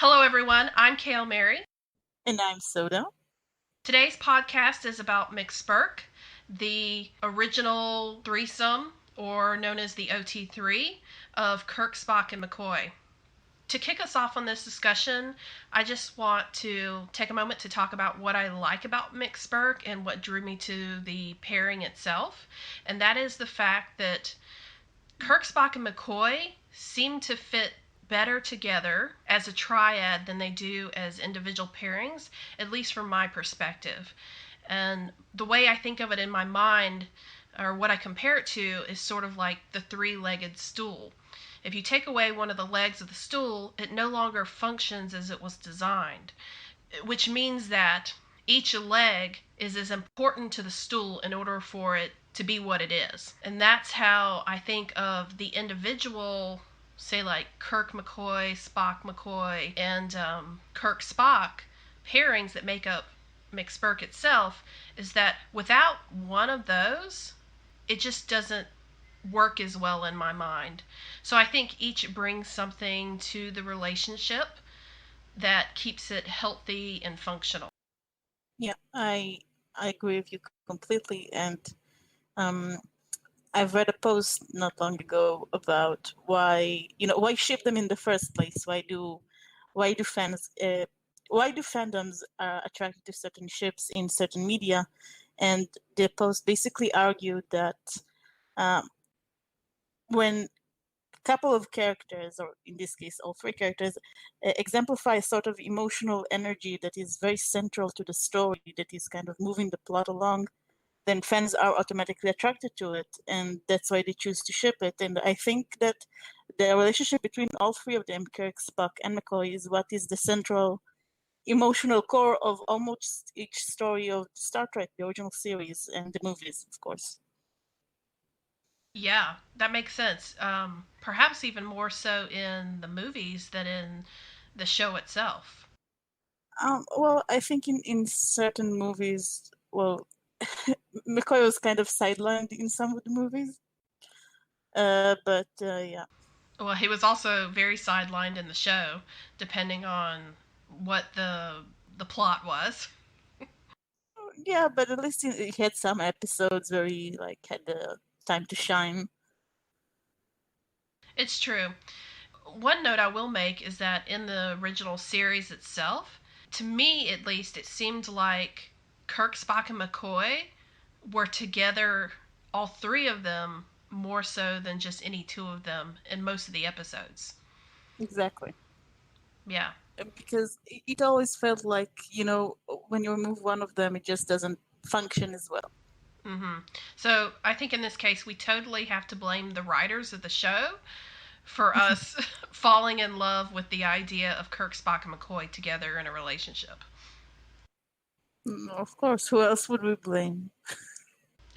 Hello, everyone. I'm Kale Mary. And I'm Soda. Today's podcast is about McSpirk, the original threesome, or known as the OT3 of Kirk, Spock, and McCoy. To kick us off on this discussion, I just want to take a moment to talk about what I like about McSpirk and what drew me to the pairing itself. And that is the fact that Kirk, Spock, and McCoy seem to fit better together as a triad than they do as individual pairings, at least from my perspective. And the way I think of it in my mind, or what I compare it to, is sort of like the three legged stool. If you take away one of the legs of the stool, it no longer functions as it was designed, which means that each leg is as important to the stool in order for it to be what it is. And that's how I think of the individual, say like Kirk McCoy, Spock McCoy, and Kirk Spock pairings that make up McSpirk itself, is that without one of those, it just doesn't work as well in my mind. So I think each brings something to the relationship that keeps it healthy and functional. Yeah, I agree with you completely. And um, I've read a post not long ago about why ship them in the first place. Why do fans why do fandoms are attracted to certain ships in certain media? And the post basically argued that um, when couple of characters, or in this case, all three characters, exemplify a sort of emotional energy that is very central to the story, that is kind of moving the plot along, then fans are automatically attracted to it, and that's why they choose to ship it. And I think that the relationship between all three of them, Kirk, Spock, and McCoy, is what is the central emotional core of almost each story of Star Trek, the original series, and the movies, of course. Yeah, that makes sense. Perhaps even more so in the movies than in the show itself. Well, I think in certain movies, well, McCoy was kind of sidelined in some of the movies. But yeah. Well, he was also very sidelined in the show, depending on what the plot was. Yeah, but at least he had some episodes where he like had the time to shine. It's true. One note I will make is that in the original series itself, to me at least, it seemed like Kirk, Spock, and McCoy were together, all three of them, more so than just any two of them in most of the episodes. Exactly. Yeah. Because it always felt like, when you remove one of them, it just doesn't function as well. So I think in this case, we totally have to blame the writers of the show for us falling in love with the idea of Kirk, Spock, and McCoy together in a relationship. Of course, who else would we blame?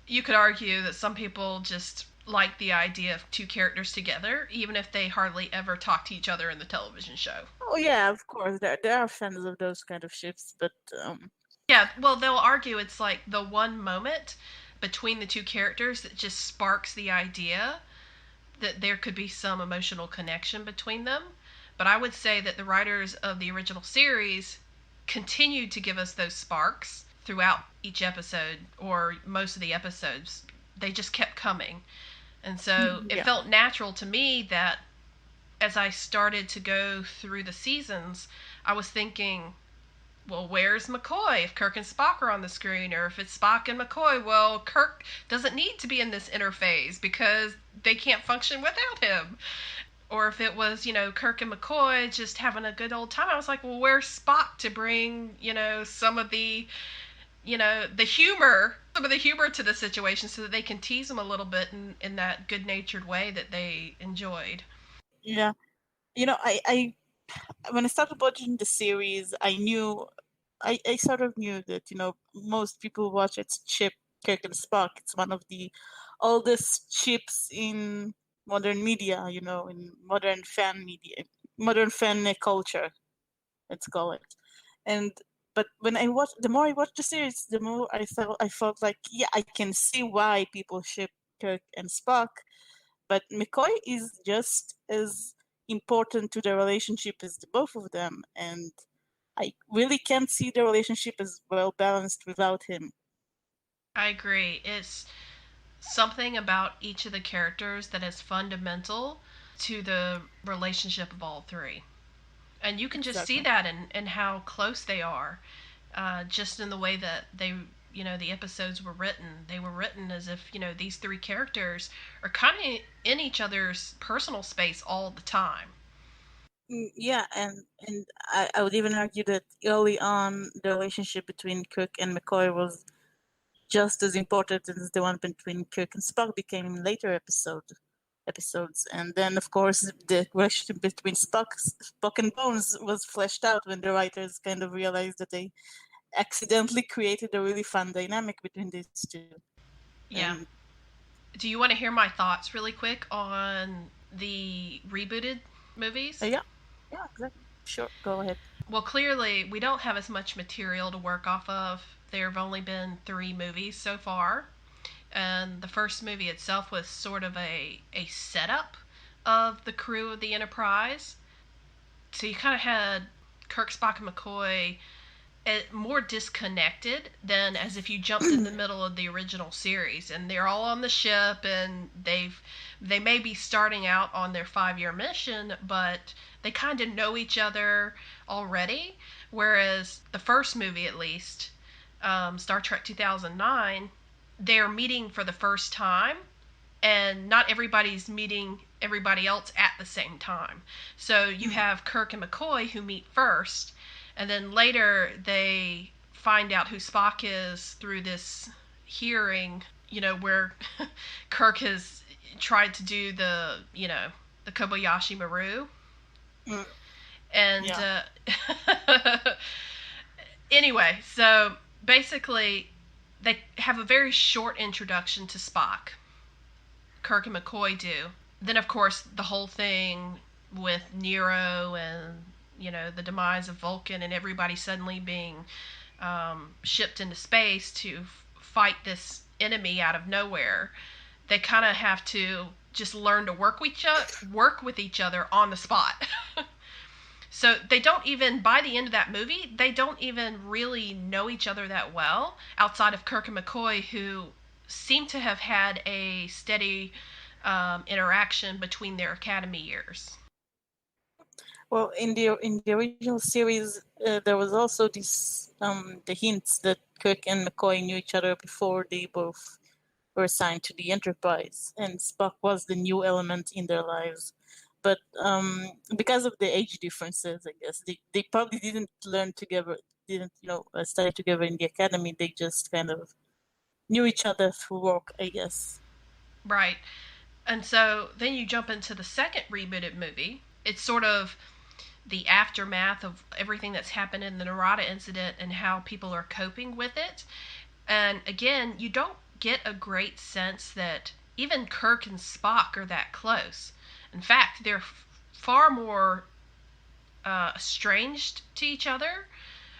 You could argue that some people just like the idea of two characters together, even if they hardly ever talk to each other in the television show. Oh yeah, of course, there are fans of those kind of ships, but Yeah, well, they'll argue it's like the one moment between the two characters that just sparks the idea that there could be some emotional connection between them. But I would say that the writers of the original series continued to give us those sparks throughout each episode, or most of the episodes. They just kept coming. And so it yeah. felt natural to me that as I started to go through the seasons, I was thinking, well, where's McCoy if Kirk and Spock are on the screen? Or if it's Spock and McCoy, well, Kirk doesn't need to be in this interphase because they can't function without him. Or if it was, Kirk and McCoy just having a good old time, I was like, well, where's Spock to bring, some of the, the humor, some of the humor to the situation so that they can tease him a little bit in that good natured way that they enjoyed. Yeah. I when I started watching the series, I sort of knew that, most people watch it ship Kirk and Spock. It's one of the oldest ships in modern media, in modern fan culture, let's call it. And but the more I watched the series, the more I felt like, yeah, I can see why people ship Kirk and Spock, but McCoy is just as important to the relationship as the both of them, and I really can't see the relationship as well balanced without him. I agree. It's something about each of the characters that is fundamental to the relationship of all three. And you can just see Exactly. that in how close they are, just in the way that they, the episodes were written. They were written as if, these three characters are kind of in each other's personal space all the time. Yeah, and I would even argue that early on the relationship between Kirk and McCoy was just as important as the one between Kirk and Spock became in later episodes. And then, of course, the relationship between Spock and Bones was fleshed out when the writers kind of realized that they accidentally created a really fun dynamic between these two. Yeah. And Do you want to hear my thoughts really quick on the rebooted movies? yeah, exactly. Sure, go ahead. Well, clearly, we don't have as much material to work off of. There have only been 3 movies so far. And the first movie itself was sort of a setup of the crew of the Enterprise. So you kind of had Kirk, Spock, and McCoy more disconnected than as if you jumped in the middle of the original series, and they're all on the ship, and they may be starting out on their 5-year mission, but they kind of know each other already. Whereas the first movie, at least, Star Trek 2009, they're meeting for the first time, and not everybody's meeting everybody else at the same time. So you have Kirk and McCoy who meet first, and then later they find out who Spock is through this hearing, where Kirk has tried to do the Kobayashi Maru. Mm, And yeah. Anyway, so basically they have a very short introduction to Spock. Kirk and McCoy do. Then, of course, the whole thing with Nero and the demise of Vulcan and everybody suddenly being shipped into space to fight this enemy out of nowhere. They kind of have to just learn to work with each other on the spot. So they don't even, by the end of that movie, they don't even really know each other that well, outside of Kirk and McCoy, who seem to have had a steady interaction between their academy years. Well, in the original series, there was also this the hints that Kirk and McCoy knew each other before they both were assigned to the Enterprise, and Spock was the new element in their lives. But because of the age differences, I guess they probably didn't learn together, didn't study together in the academy. They just kind of knew each other through work, I guess. Right. And so then you jump into the second rebooted movie. It's sort of the aftermath of everything that's happened in the Narada incident and how people are coping with it. And again, you don't get a great sense that even Kirk and Spock are that close. In fact, they're far more estranged to each other,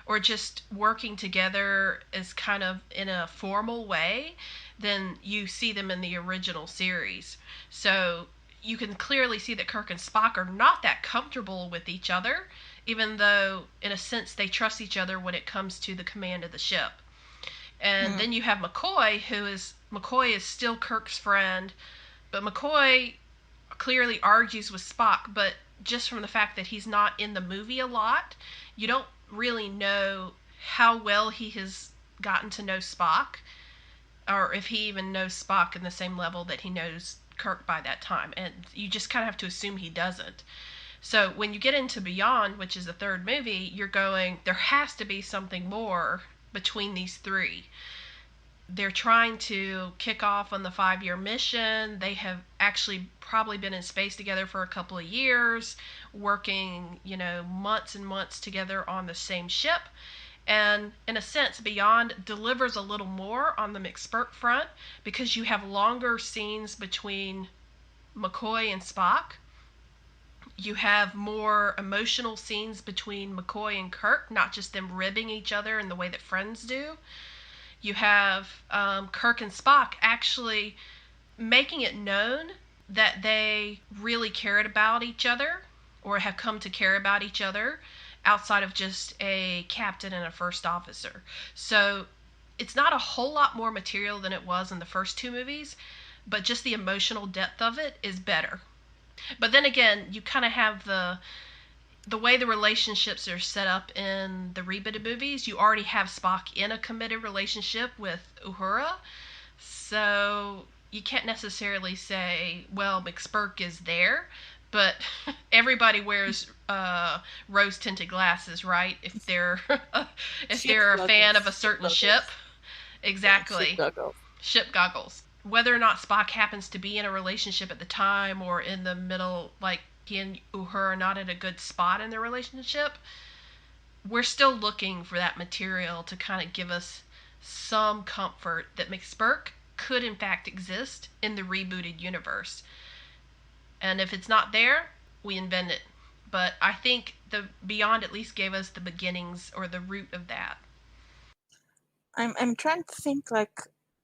or just working together as kind of in a formal way than you see them in the original series. So you can clearly see that Kirk and Spock are not that comfortable with each other, even though, in a sense, they trust each other when it comes to the command of the ship. And then you have McCoy is still Kirk's friend, but McCoy clearly argues with Spock, but just from the fact that he's not in the movie a lot, you don't really know how well he has gotten to know Spock, or if he even knows Spock in the same level that he knows Kirk by that time. And you just kind of have to assume he doesn't. So when you get into Beyond, which is the third movie, you're going, there has to be something more between these three. They're trying to kick off on the 5-year mission. They have actually probably been in space together for a couple of years, working, months and months together on the same ship. And in a sense, Beyond delivers a little more on the McSpirk front because you have longer scenes between McCoy and Spock. You have more emotional scenes between McCoy and Kirk, not just them ribbing each other in the way that friends do. You have Kirk and Spock actually making it known that they really cared about each other, or have come to care about each other outside of just a captain and a first officer. So it's not a whole lot more material than it was in the first two movies, but just the emotional depth of it is better. But then again, you kind of have the way the relationships are set up in the rebooted movies. You already have Spock in a committed relationship with Uhura, so you can't necessarily say, well, McSpirk is there, but everybody wears rose tinted glasses, right? If they're if they're a fan of a certain ship, exactly. Yeah, ship goggles. Ship goggles. Whether or not Spock happens to be in a relationship at the time or in the middle, like he and Uhura are not in a good spot in their relationship, we're still looking for that material to kind of give us some comfort that McSpirk could in fact exist in the rebooted universe. And if it's not there, we invent it. But I think the Beyond at least gave us the beginnings or the root of that. I'm trying to think like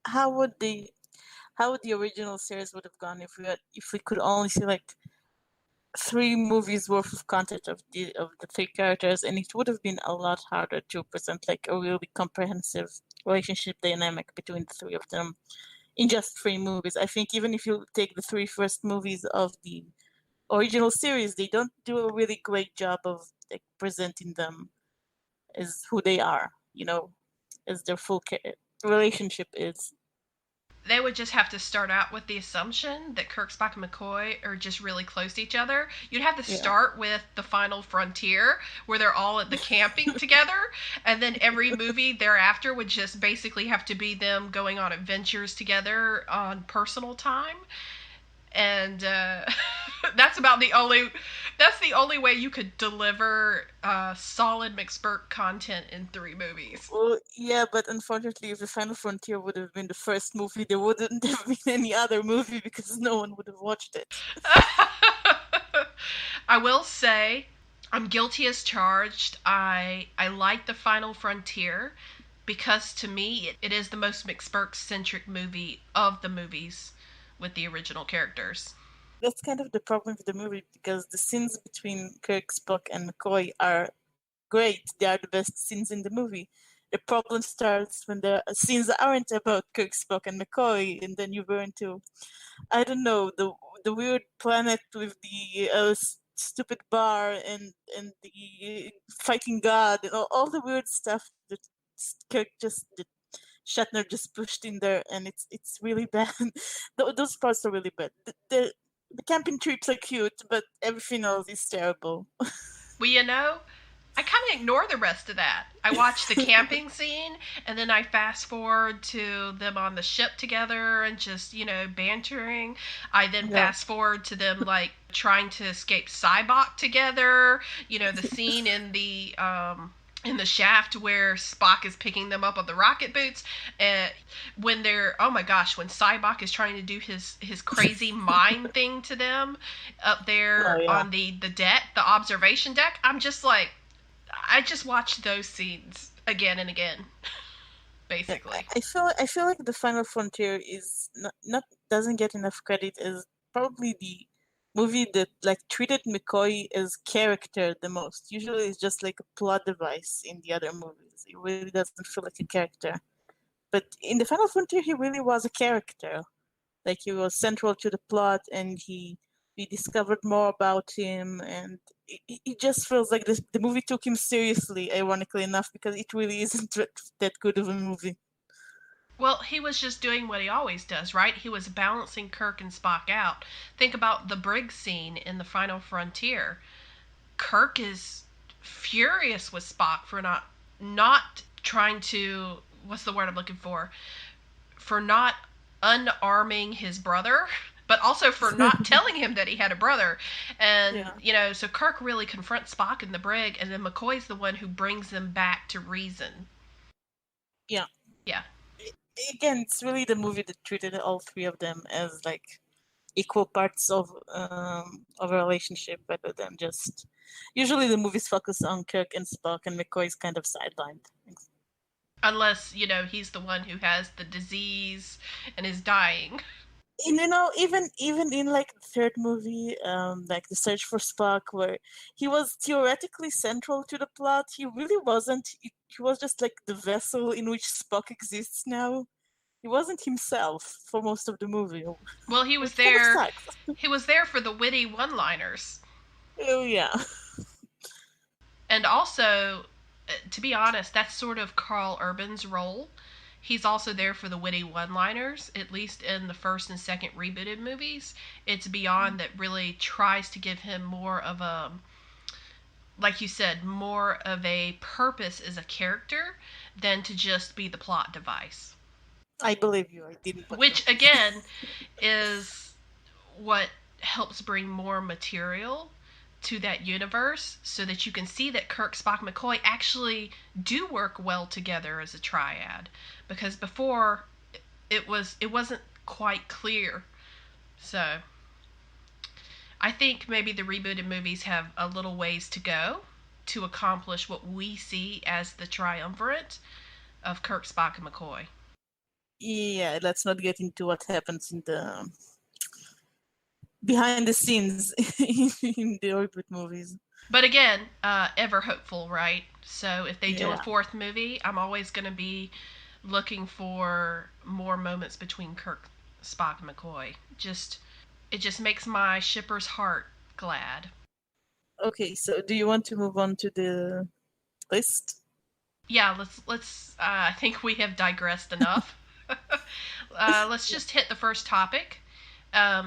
how would the original series would have gone if we could only see like 3 movies worth of content of the 3 characters, and it would have been a lot harder to present like a really comprehensive relationship dynamic between the 3 of them in just 3 movies. I think even if you take the 3 first movies of the original series, they don't do a really great job of like presenting them as who they are, as their full relationship is. They would just have to start out with the assumption that Kirk, Spock, and McCoy are just really close to each other. You'd have to start with the final frontier, where they're all at the camping together, and then every movie thereafter would just basically have to be them going on adventures together on personal time. And that's about the only way you could deliver solid McSpirk content in 3 movies. Well, yeah, but unfortunately, if the Final Frontier would have been the first movie, there wouldn't have been any other movie because no one would have watched it. I will say, I'm guilty as charged. I like the Final Frontier because to me it is the most McSpirk centric movie of the movies with the original characters. That's kind of the problem with the movie because the scenes between Kirk, Spock, and McCoy are great. They are the best scenes in the movie. The problem starts when the scenes aren't about Kirk, Spock, and McCoy, and then you go into, I don't know, the weird planet with the stupid bar and the fighting god and all the weird stuff that Kirk that Shatner just pushed in there, and it's really bad. Those parts are really bad. The camping trips are cute, but everything else is terrible. Well, I kind of ignore the rest of that. I watch the camping scene, and then I fast forward to them on the ship together and just, bantering. I then fast forward to them, like, trying to escape Cybok together. The scene in the shaft where Spock is picking them up on the rocket boots, and when when Cybok is trying to do his crazy mind thing to them up there on the deck, the observation deck, I'm just like, I just watched those scenes again and again, basically. I feel like the Final Frontier is not doesn't get enough credit as probably the movie that like treated McCoy as character the most. Usually it's just like a plot device in the other movies. It really doesn't feel like a character. But in the Final Frontier he really was a character. Like he was central to the plot, and we discovered more about him, and it just feels like the movie took him seriously, ironically enough, because it really isn't that good of a movie. Well, he was just doing what he always does, right? He was balancing Kirk and Spock out. Think about the brig scene in The Final Frontier. Kirk is furious with Spock for not trying to, what's the word I'm looking for not unarming his brother, but also for not telling him that he had a brother. And so Kirk really confronts Spock in the brig, and then McCoy's the one who brings them back to reason. Yeah. Yeah. Again, it's really the movie that treated all 3 of them as like equal parts of a relationship, rather than just. Usually, the movies focus on Kirk and Spock, and McCoy is kind of sidelined. Unless he's the one who has the disease and is dying. Even in like the third movie, like The Search for Spock, where he was theoretically central to the plot, he really wasn't. He was just like the vessel in which Spock exists now. He wasn't himself for most of the movie, Well, which kind of sucks. he was there for the witty one-liners. Oh yeah. And also, to be honest, that's sort of Carl Urban's role. He's also there for the witty one-liners, at least in the first and second rebooted movies. It's Beyond that really tries to give him more of a, like you said, more of a purpose as a character than to just be the plot device. I believe you. I didn't. Which, again, is what helps bring more material to that universe so that you can see that Kirk, Spock, McCoy actually do work well together as a triad. Because before it wasn't quite clear. So I think maybe the rebooted movies have a little ways to go to accomplish what we see as the triumvirate of Kirk, Spock, and McCoy. Yeah, let's not get into what happens in the behind the scenes in the reboot movies. But again, ever hopeful, right? So if they do a Yeah. fourth movie, I'm always going to be looking for more moments between Kirk, Spock, and McCoy. It just makes my shipper's heart glad. Okay, so do you want to move on to the list? Yeah, let's. I think we have digressed enough. Let's just hit the first topic.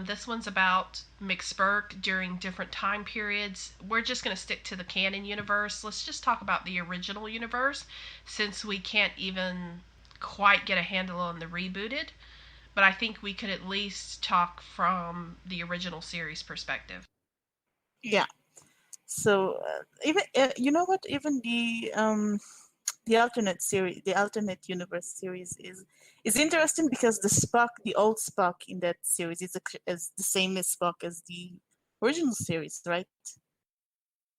This one's about McSpirk during different time periods. We're just going to stick to the canon universe. Let's just talk about the original universe since we can't even quite get a handle on the rebooted. But I think we could at least talk from the original series perspective. Yeah. So even you know what? Even the alternate series, the alternate universe series is interesting because the old Spock in that series is the same as Spock as the original series, right?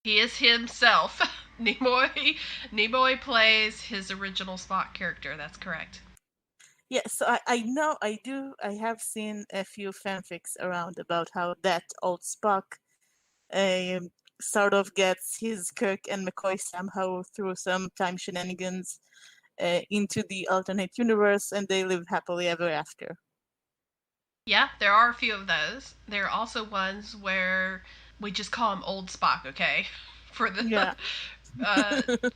He is himself. Nimoy plays his original Spock character. That's correct. Yeah, so I know I have seen a few fanfics around about how that old Spock sort of gets his Kirk and McCoy somehow through some time shenanigans into the alternate universe, and they live happily ever after. Yeah, there are a few of those. There are also ones where we just call him Old Spock, okay? For the Yeah.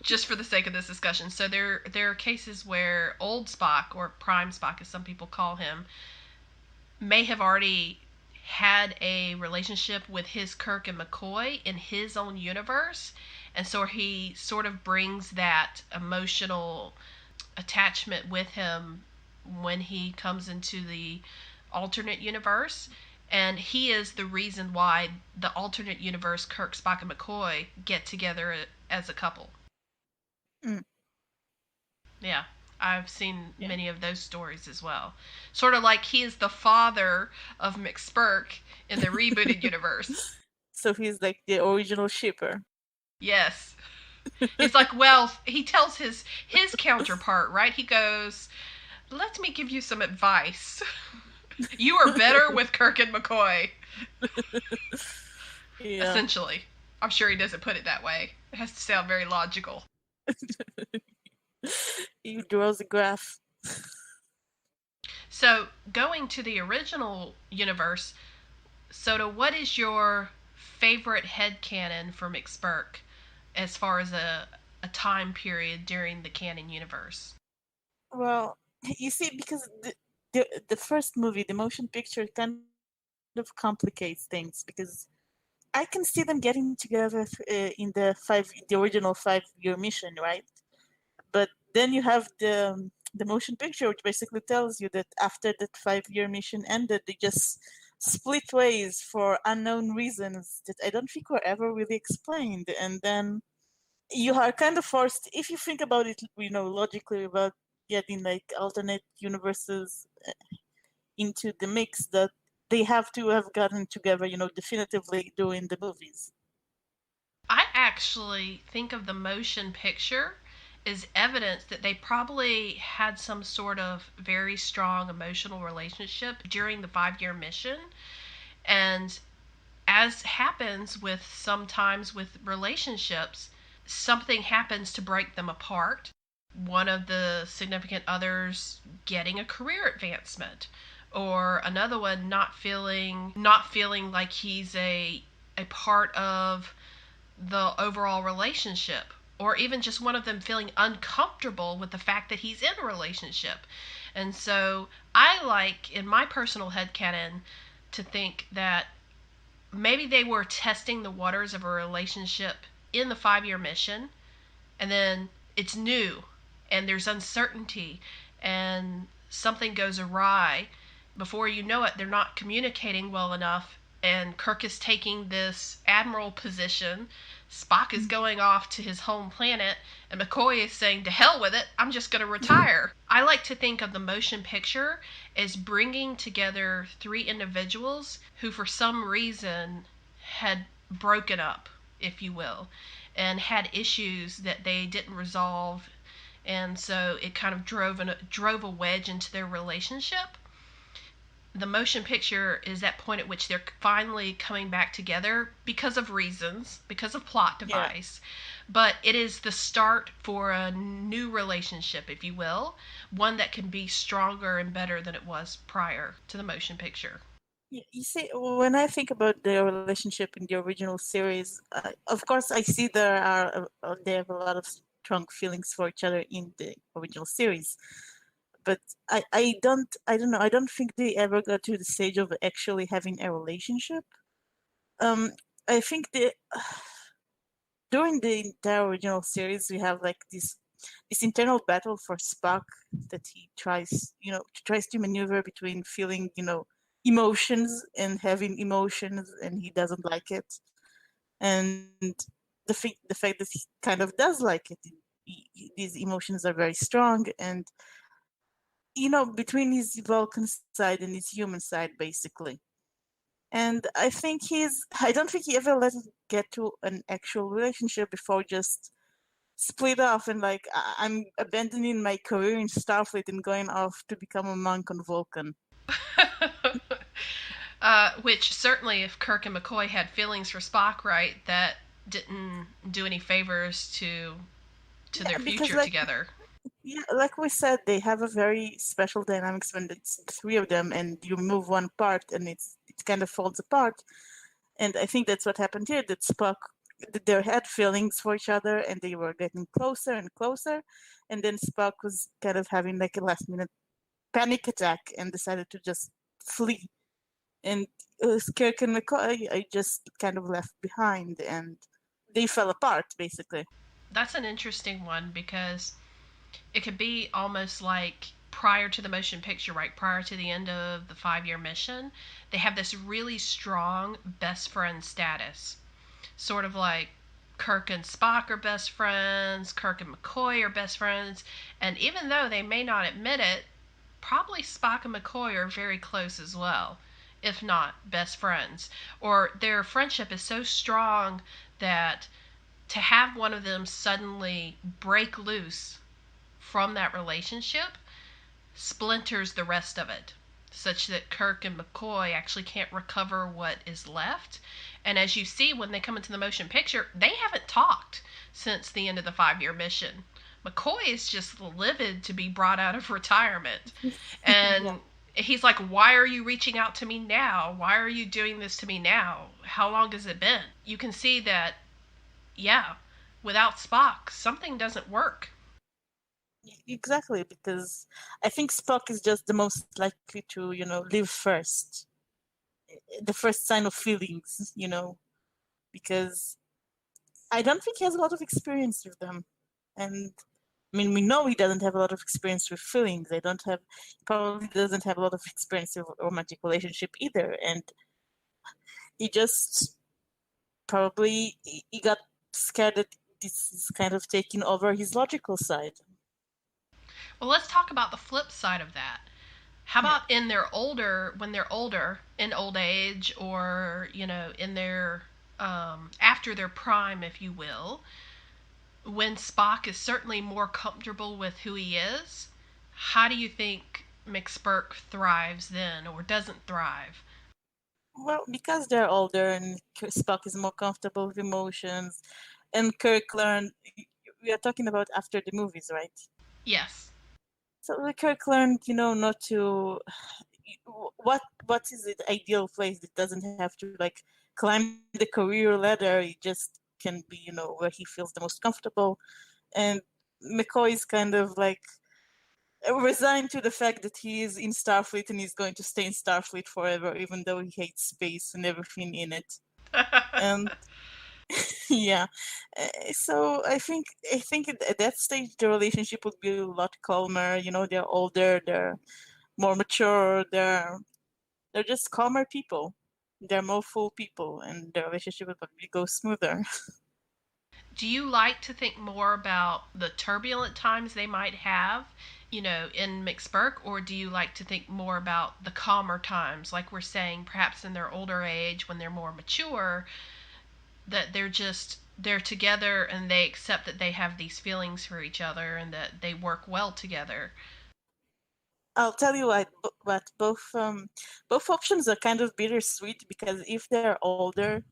just for the sake of this discussion. So there are cases where Old Spock, or Prime Spock as some people call him, may have already had a relationship with his Kirk and McCoy in his own universe, and so he sort of brings that emotional attachment with him when he comes into the alternate universe. And he is the reason why the alternate universe Kirk, Spock, and McCoy get together as a couple. Mm. Yeah, I've seen Yeah. many of those stories as well. Sort of like he is the father of McSpirk in the rebooted universe. So he's like the original shipper. Yes. He's like, well, he tells his counterpart, right? He goes, "Let me give you some advice. You are better with Kirk and McCoy." Yeah. Essentially. I'm sure he doesn't put it that way. It has to sound very logical. He draws a graph. So, going to the original universe, Soda, what is your favorite headcanon for McSpirk as far as a time period during the canon universe? Well, you see, because the first movie, the motion picture, kind of complicates things because I can see them getting together in the original 5-year mission, right? But then you have the motion picture, which basically tells you that after that 5-year mission ended, they just split ways for unknown reasons that I don't think were ever really explained. And then you are kind of forced, if you think about it, logically, about getting like alternate universes into the mix, that they have to have gotten together, definitively during the movies. I actually think of the motion picture is evidence that they probably had some sort of very strong emotional relationship during the 5 year mission. And as happens with sometimes with relationships, something happens to break them apart. One of the significant others getting a career advancement, or another one not feeling like he's a part of the overall relationship, or even just one of them feeling uncomfortable with the fact that he's in a relationship. And so I like, in my personal headcanon, to think that maybe they were testing the waters of a relationship in the 5 year mission, and then it's new and there's uncertainty and something goes awry. Before you know it, they're not communicating well enough, and Kirk is taking this admiral position. Spock is going off to his home planet, and McCoy is saying, to hell with it, I'm just going to retire. I like to think of the motion picture as bringing together three individuals who, for some reason, had broken up, if you will, and had issues that they didn't resolve, and so it kind of drove a wedge into their relationship. The motion picture is that point at which they're finally coming back together because of reasons, because of plot Yeah. device. But it is the start for a new relationship, if you will, one that can be stronger and better than it was prior to the motion picture. You see, when I think about their relationship in the original series, of course, I see they have a lot of strong feelings for each other in the original series, but I don't think they ever got to the stage of actually having a relationship. I think during the entire original series, we have like this internal battle for Spock that he tries to maneuver between feeling, emotions and having emotions, and he doesn't like it. And the fact that he kind of does like it, these emotions are very strong, and between his Vulcan side and his human side, basically. And I don't think he ever let it get to an actual relationship before just split off and like, I'm abandoning my career in Starfleet and going off to become a monk on Vulcan. Which certainly, if Kirk and McCoy had feelings for Spock, right, that didn't do any favors to Yeah, their because future together. like we said, they have a very special dynamics when it's three of them, and you remove one part, and it kind of falls apart. And I think that's what happened here. That Spock, they had feelings for each other, and they were getting closer and closer. And then Spock was kind of having like a last minute panic attack and decided to just flee. And Kirk and McCoy, I just kind of left behind, and they fell apart basically. That's an interesting one because it could be almost like prior to the motion picture, right? Prior to the end of the 5 year mission, they have this really strong best friend status. Sort of like Kirk and Spock are best friends, Kirk and McCoy are best friends, and even though they may not admit it, probably Spock and McCoy are very close as well, if not best friends. Or their friendship is so strong that to have one of them suddenly break loose from that relationship splinters the rest of it, such that Kirk and McCoy actually can't recover what is left. And as you see when they come into the motion picture, they haven't talked since the end of the 5 year mission. McCoy is just livid to be brought out of retirement. Yeah. And he's like, why are you reaching out to me now? Why are you doing this to me now? How long has it been? You can see that, yeah, without Spock, something doesn't work. Exactly, because I think Spock is just the most likely to, live first. The first sign of feelings, because I don't think he has a lot of experience with them. And I mean, we know he doesn't have a lot of experience with feelings. Probably doesn't have a lot of experience with romantic relationship either. And he just probably he got scared that this is kind of taking over his logical side. Well, let's talk about the flip side of that. How Yeah. about when they're older, in old age, or in their after their prime, if you will? when Spock is certainly more comfortable with who he is, how do you think McSpirk thrives then or doesn't thrive? Well, because they're older and Spock is more comfortable with emotions, and Kirk learned. We are talking about after the movies, right? Yes. So Kirk learned, not to. What is the ideal place that doesn't have to like climb the career ladder? He just can be, where he feels the most comfortable. And McCoy is kind of like resigned to the fact that he is in Starfleet and he's going to stay in Starfleet forever, even though he hates space and everything in it. And yeah, so I think at that stage the relationship would be a lot calmer. They're older, they're more mature, they're just calmer people. They're more full people, and the relationship would probably go smoother. Do you like to think more about the turbulent times they might have, in McSpirk, or do you like to think more about the calmer times, like we're saying, perhaps in their older age when they're more mature, that they're together and they accept that they have these feelings for each other and that they work well together? I'll tell you what both options are kind of bittersweet because if they're older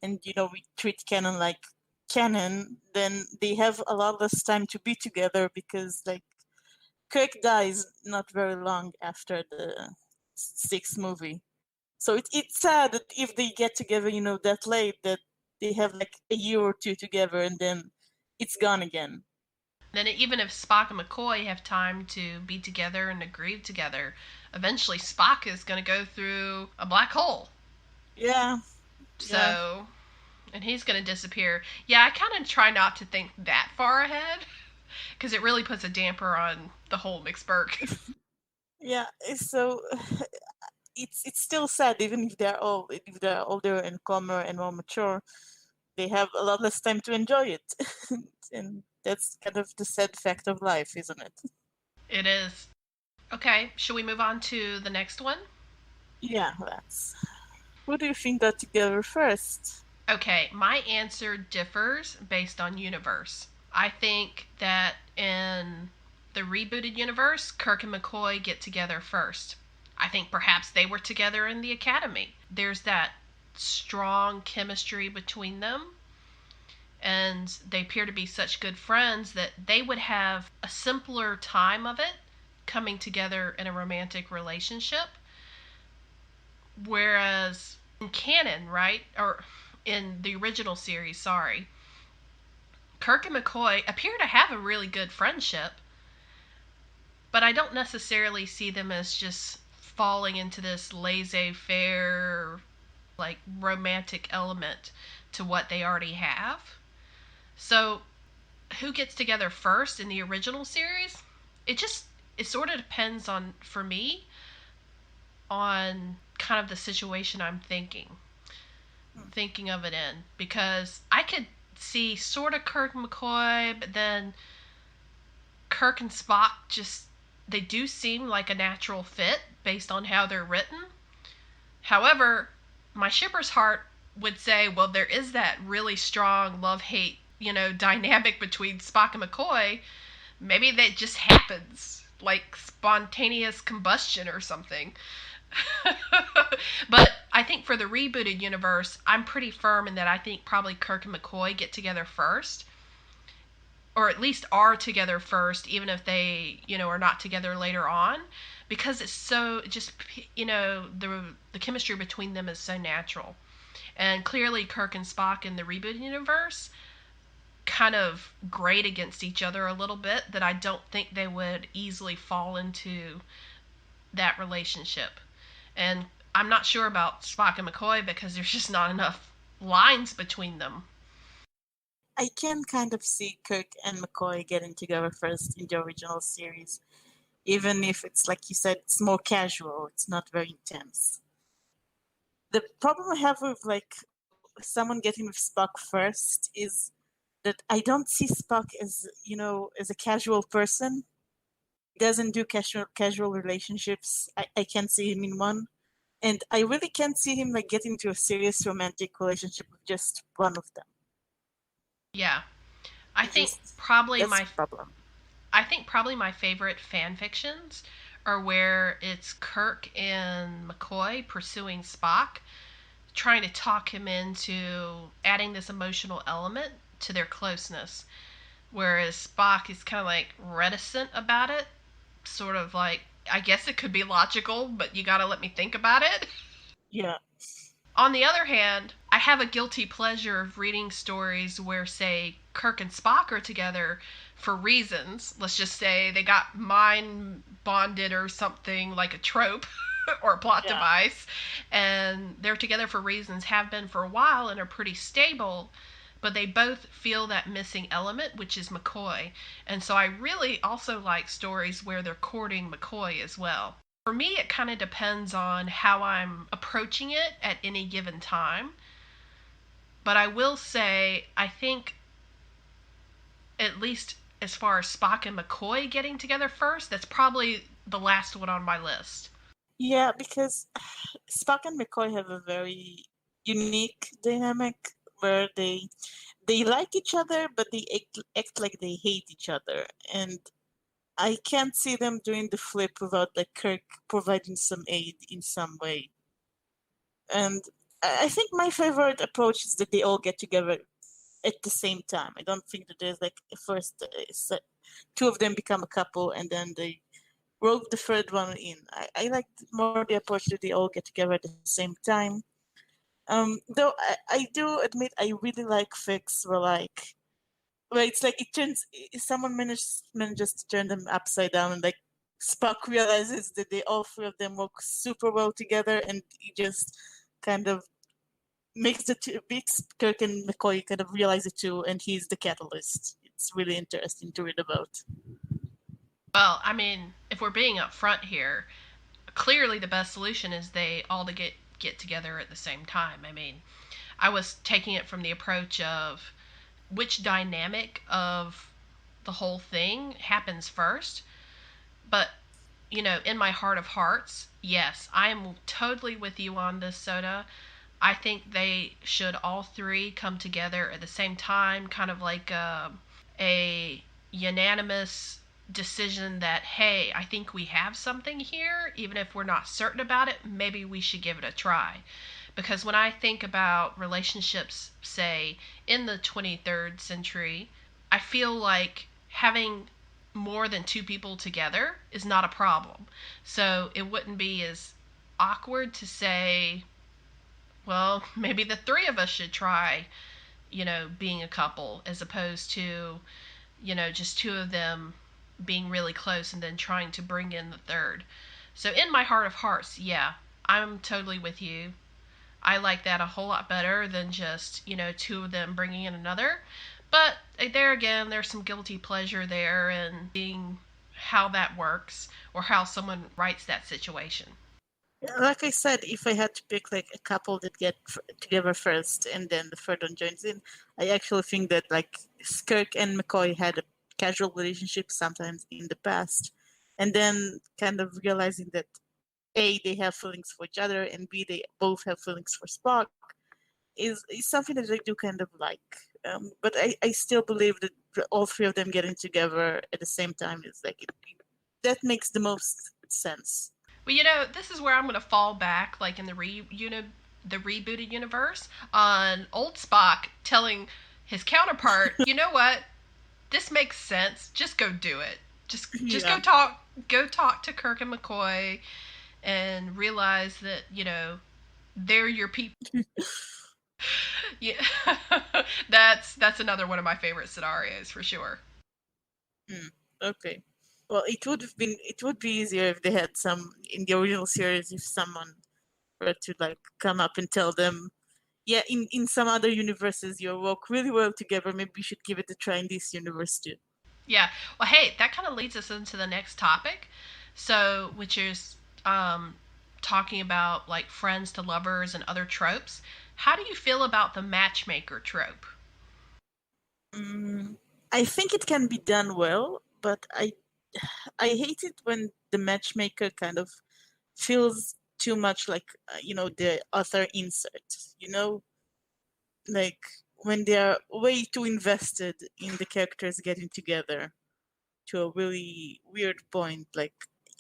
and we treat canon like canon, then they have a lot less time to be together because like Kirk dies not very long after the sixth movie. So it's sad that if they get together, that late, that they have like a year or two together and then it's gone again. Then even if Spock and McCoy have time to be together and to grieve together, eventually Spock is going to go through a black hole. Yeah, yeah. So, and he's going to disappear. Yeah, I kind of try not to think that far ahead because it really puts a damper on the whole McSpirk. Yeah, so it's still sad even if they're older and calmer and more mature, they have a lot less time to enjoy it. And that's kind of the sad fact of life, isn't it? It is. Okay, should we move on to the next one? Yeah, that's. Who do you think got together first? Okay, my answer differs based on universe. I think that in the rebooted universe, Kirk and McCoy get together first. I think perhaps they were together in the academy. There's that strong chemistry between them, and they appear to be such good friends that they would have a simpler time of it coming together in a romantic relationship. Whereas in canon, right? Or in the original series, sorry, Kirk and McCoy appear to have a really good friendship, but I don't necessarily see them as just falling into this laissez faire, like romantic element to what they already have. So, who gets together first in the original series? It sort of depends on, for me, on kind of the situation I'm thinking of it in, because I could see sort of Kirk and McCoy, but then Kirk and Spock just, they do seem like a natural fit based on how they're written. However, my shipper's heart would say, well, there is that really strong love hate, dynamic between Spock and McCoy. Maybe that just happens, like spontaneous combustion or something. But I think for the rebooted universe, I'm pretty firm in that I think probably Kirk and McCoy get together first, or at least are together first, even if they, are not together later on, because it's so just, the chemistry between them is so natural. And clearly, Kirk and Spock in the rebooted universe kind of grate against each other a little bit, that I don't think they would easily fall into that relationship. And I'm not sure about Spock and McCoy because there's just not enough lines between them. I can kind of see Kirk and McCoy getting together first in the original series, even if it's like you said, it's more casual, it's not very intense. The problem I have with like someone getting with Spock first is that I don't see Spock as as a casual person. He doesn't do casual relationships. I can't see him in one, and I really can't see him like getting into a serious romantic relationship with just one of them. Yeah. I think probably That's my the problem. I think probably my favorite fan fictions are where it's Kirk and McCoy pursuing Spock, trying to talk him into adding this emotional element to their closeness. Whereas Spock is kind of like reticent about it, sort of like, I guess it could be logical, but you gotta let me think about it. Yeah. On the other hand, I have a guilty pleasure of reading stories where, say, Kirk and Spock are together for reasons. Let's just say they got mind bonded or something like a trope or a plot Yeah. device, and they're together for reasons, have been for a while, and are pretty stable. But they both feel that missing element, which is McCoy. And so I really also like stories where they're courting McCoy as well. For me, it kind of depends on how I'm approaching it at any given time. But I will say, I think, at least as far as Spock and McCoy getting together first, that's probably the last one on my list. Yeah, because Spock and McCoy have a very unique dynamic where they like each other, but they act like they hate each other. And I can't see them doing the flip without like Kirk providing some aid in some way. And I think my favorite approach is that they all get together at the same time. I don't think that there's like first two of them become a couple and then they rope the third one in. I like more the approach that they all get together at the same time. Though I do admit I really like fics where it's like someone manages to turn them upside down and like Spock realizes that they all three of them work super well together and he just kind of makes Kirk and McCoy kind of realize it too, and he's the catalyst. It's really interesting to read about. Well, I mean, if we're being upfront here, clearly the best solution is they all to get together at the same time. I mean, I was taking it from the approach of which dynamic of the whole thing happens first. But, in my heart of hearts, yes, I am totally with you on this, Soda. I think they should all three come together at the same time, kind of like a unanimous decision that, hey, I think we have something here, even if we're not certain about it, maybe we should give it a try. Because when I think about relationships, say, in the 23rd century, I feel like having more than two people together is not a problem. So it wouldn't be as awkward to say, well, maybe the three of us should try, being a couple as opposed to, just two of them being really close and then trying to bring in the third. So in my heart of hearts, yeah, I'm totally with you. I like that a whole lot better than just, two of them bringing in another. But there again, there's some guilty pleasure there in seeing how that works or how someone writes that situation. Like I said, if I had to pick like a couple that get together first and then the third one joins in, I actually think that like Kirk and McCoy had a casual relationship sometimes in the past, and then kind of realizing that A, they have feelings for each other, and B, they both have feelings for Spock is something that I do kind of like. But I still believe that all three of them getting together at the same time is like that makes the most sense. Well, this is where I'm going to fall back, like in the the rebooted universe, on old Spock telling his counterpart, you know what, this makes sense. Just go do it. Just Yeah. go talk to Kirk and McCoy, and realize that they're your people. Yeah, that's another one of my favorite scenarios for sure. Okay. Well, it would be easier if they had some in the original series if someone were to like come up and tell them, yeah, in some other universes you work really well together. Maybe you should give it a try in this universe too. Yeah. Well, hey, that kind of leads us into the next topic. So, which is talking about like friends to lovers and other tropes. How do you feel about the matchmaker trope? Mm, I think it can be done well, but I hate it when the matchmaker kind of feels too much like the author insert. You know, like when they're way too invested in the characters getting together to a really weird point. Like,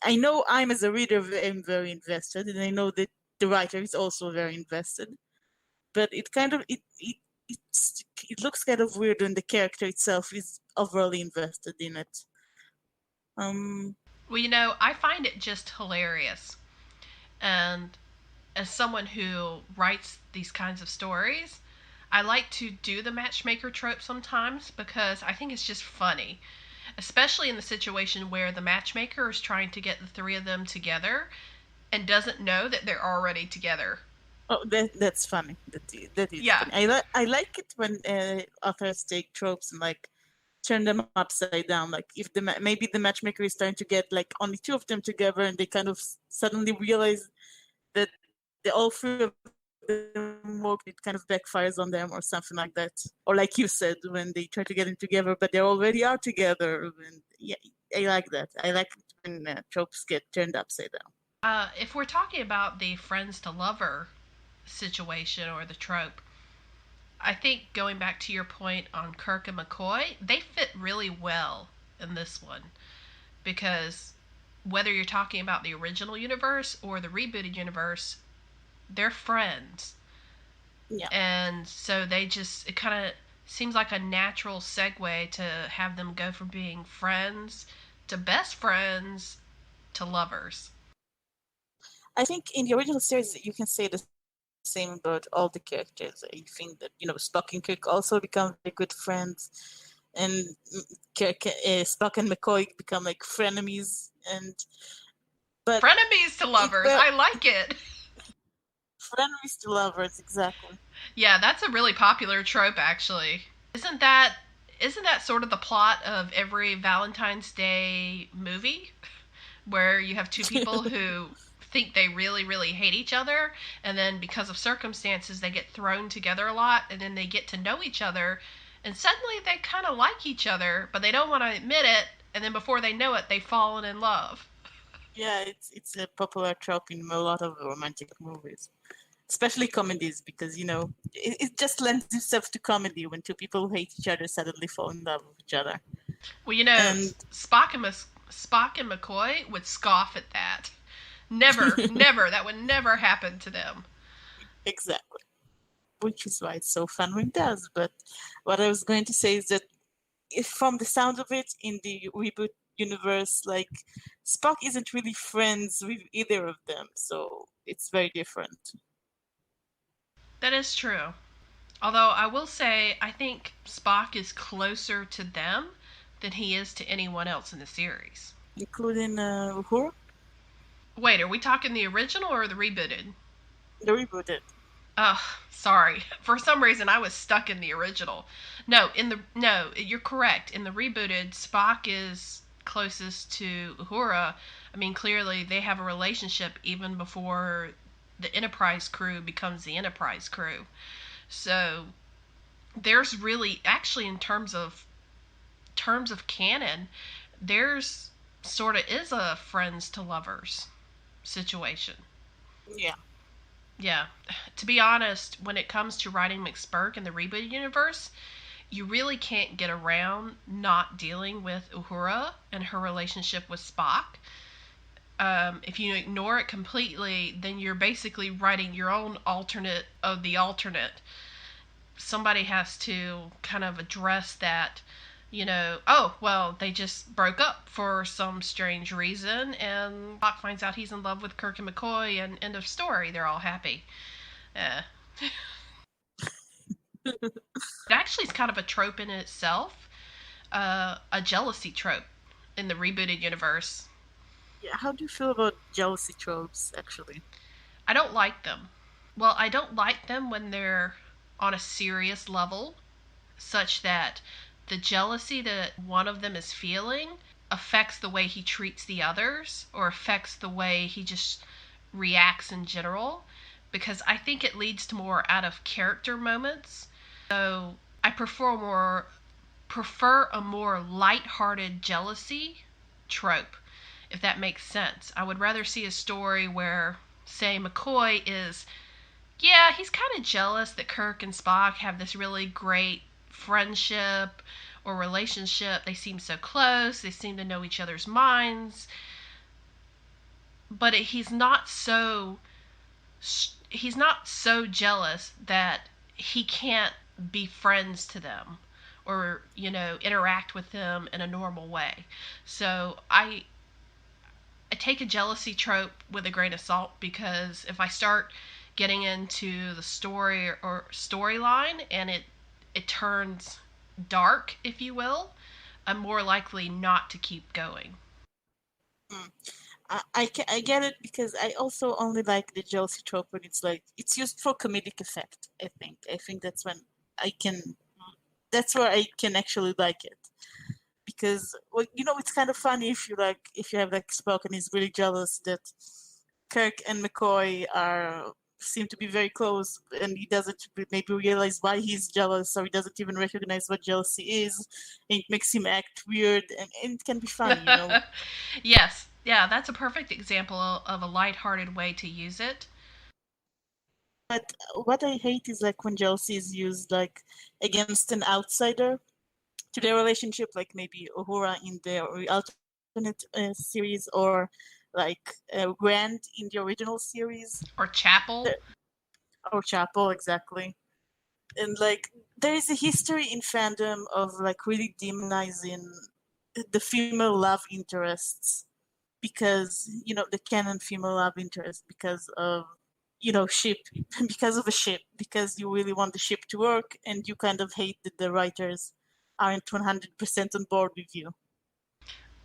I know I'm as a reader am very invested, and I know that the writer is also very invested, but it kind of it looks kind of weird when the character itself is overly invested in it. Well, I find it just hilarious. And as someone who writes these kinds of stories, I like to do the matchmaker trope sometimes because I think it's just funny. Especially in the situation where the matchmaker is trying to get the three of them together and doesn't know that they're already together. Oh, that's funny. That is Yeah. funny. I like it when authors take tropes and like turn them upside down. Like if maybe the matchmaker is trying to get like only two of them together, and they kind of suddenly realize that all three of them work. It kind of backfires on them or something like that. Or like you said, when they try to get them together, but they already are together. And yeah, I like that. I like it when tropes get turned upside down. If we're talking about the friends to lover situation or the trope, I think going back to your point on Kirk and McCoy, they fit really well in this one because whether you're talking about the original universe or the rebooted universe, they're friends. Yeah. And so it kind of seems like a natural segue to have them go from being friends to best friends to lovers. I think in the original series, you can say the same about all the characters. I think that, Spock and Kirk also become very good friends, and Spock and McCoy become like frenemies. But frenemies to lovers, I like it. Frenemies to lovers, exactly. Yeah, that's a really popular trope, actually. Isn't that sort of the plot of every Valentine's Day movie, where you have two people who think they really, really hate each other, and then because of circumstances, they get thrown together a lot, and then they get to know each other, and suddenly they kind of like each other, but they don't want to admit it, and then before they know it, they've fallen in love. Yeah, it's a popular trope in a lot of romantic movies, especially comedies, because it just lends itself to comedy when two people who hate each other suddenly fall in love with each other. Well, Spock and McCoy would scoff at that. Never, never. That would never happen to them. Exactly. Which is why it's so fun when it does. But what I was going to say is that if from the sound of it, in the reboot universe, like Spock isn't really friends with either of them, so it's very different. That is true. Although I will say, I think Spock is closer to them than he is to anyone else in the series. Including Uhura? Wait, are we talking the original or the rebooted? The rebooted. Oh, sorry. For some reason, I was stuck in the original. No, you're correct. In the rebooted, Spock is closest to Uhura. I mean, clearly they have a relationship even before the Enterprise crew becomes the Enterprise crew. So there's really, actually, in terms of canon, there's sort of is a friends to lovers situation. Yeah. Yeah. To be honest, when it comes to writing McSpirk in the rebooted universe, you really can't get around not dealing with Uhura and her relationship with Spock. If you ignore it completely, then you're basically writing your own alternate of the alternate. Somebody has to kind of address that, oh, well, they just broke up for some strange reason, and Spock finds out he's in love with Kirk and McCoy, and end of story. They're all happy. It actually is kind of a trope in itself, a jealousy trope in the rebooted universe. Yeah, how do you feel about jealousy tropes, actually? I don't like them. Well, I don't like them when they're on a serious level, such that the jealousy that one of them is feeling affects the way he treats the others or affects the way he just reacts in general, because I think it leads to more out of character moments. So I prefer a more light-hearted jealousy trope, if that makes sense. I would rather see a story where, say, McCoy is Yeah, he's kind of jealous that Kirk and Spock have this really great friendship or relationship. They seem so close, they seem to know each other's minds, but he's not so jealous that he can't be friends to them or interact with them in a normal way. So I take a jealousy trope with a grain of salt, because if I start getting into the story or storyline and it turns dark, if you will, I'm more likely not to keep going. Mm. I get it, because I also only like the jealousy trope when it's used for comedic effect. I think that's where I can actually like it, because well, it's kind of funny if you have like Spock and he's really jealous that Kirk and McCoy are seem to be very close, and he doesn't maybe realize why he's jealous, or he doesn't even recognize what jealousy is, and it makes him act weird, and it can be funny. Yes, yeah, that's a perfect example of a lighthearted way to use it. But what I hate is like when jealousy is used like against an outsider to their relationship, like maybe Uhura in the alternate series, or like Grant in the original series, Or Chapel. or Chapel, exactly. And like there is a history in fandom of like really demonizing the female love interests, because the canon female love interest, because of ship because of a ship, because you really want the ship to work, and you kind of hate that the writers aren't 100% on board with you.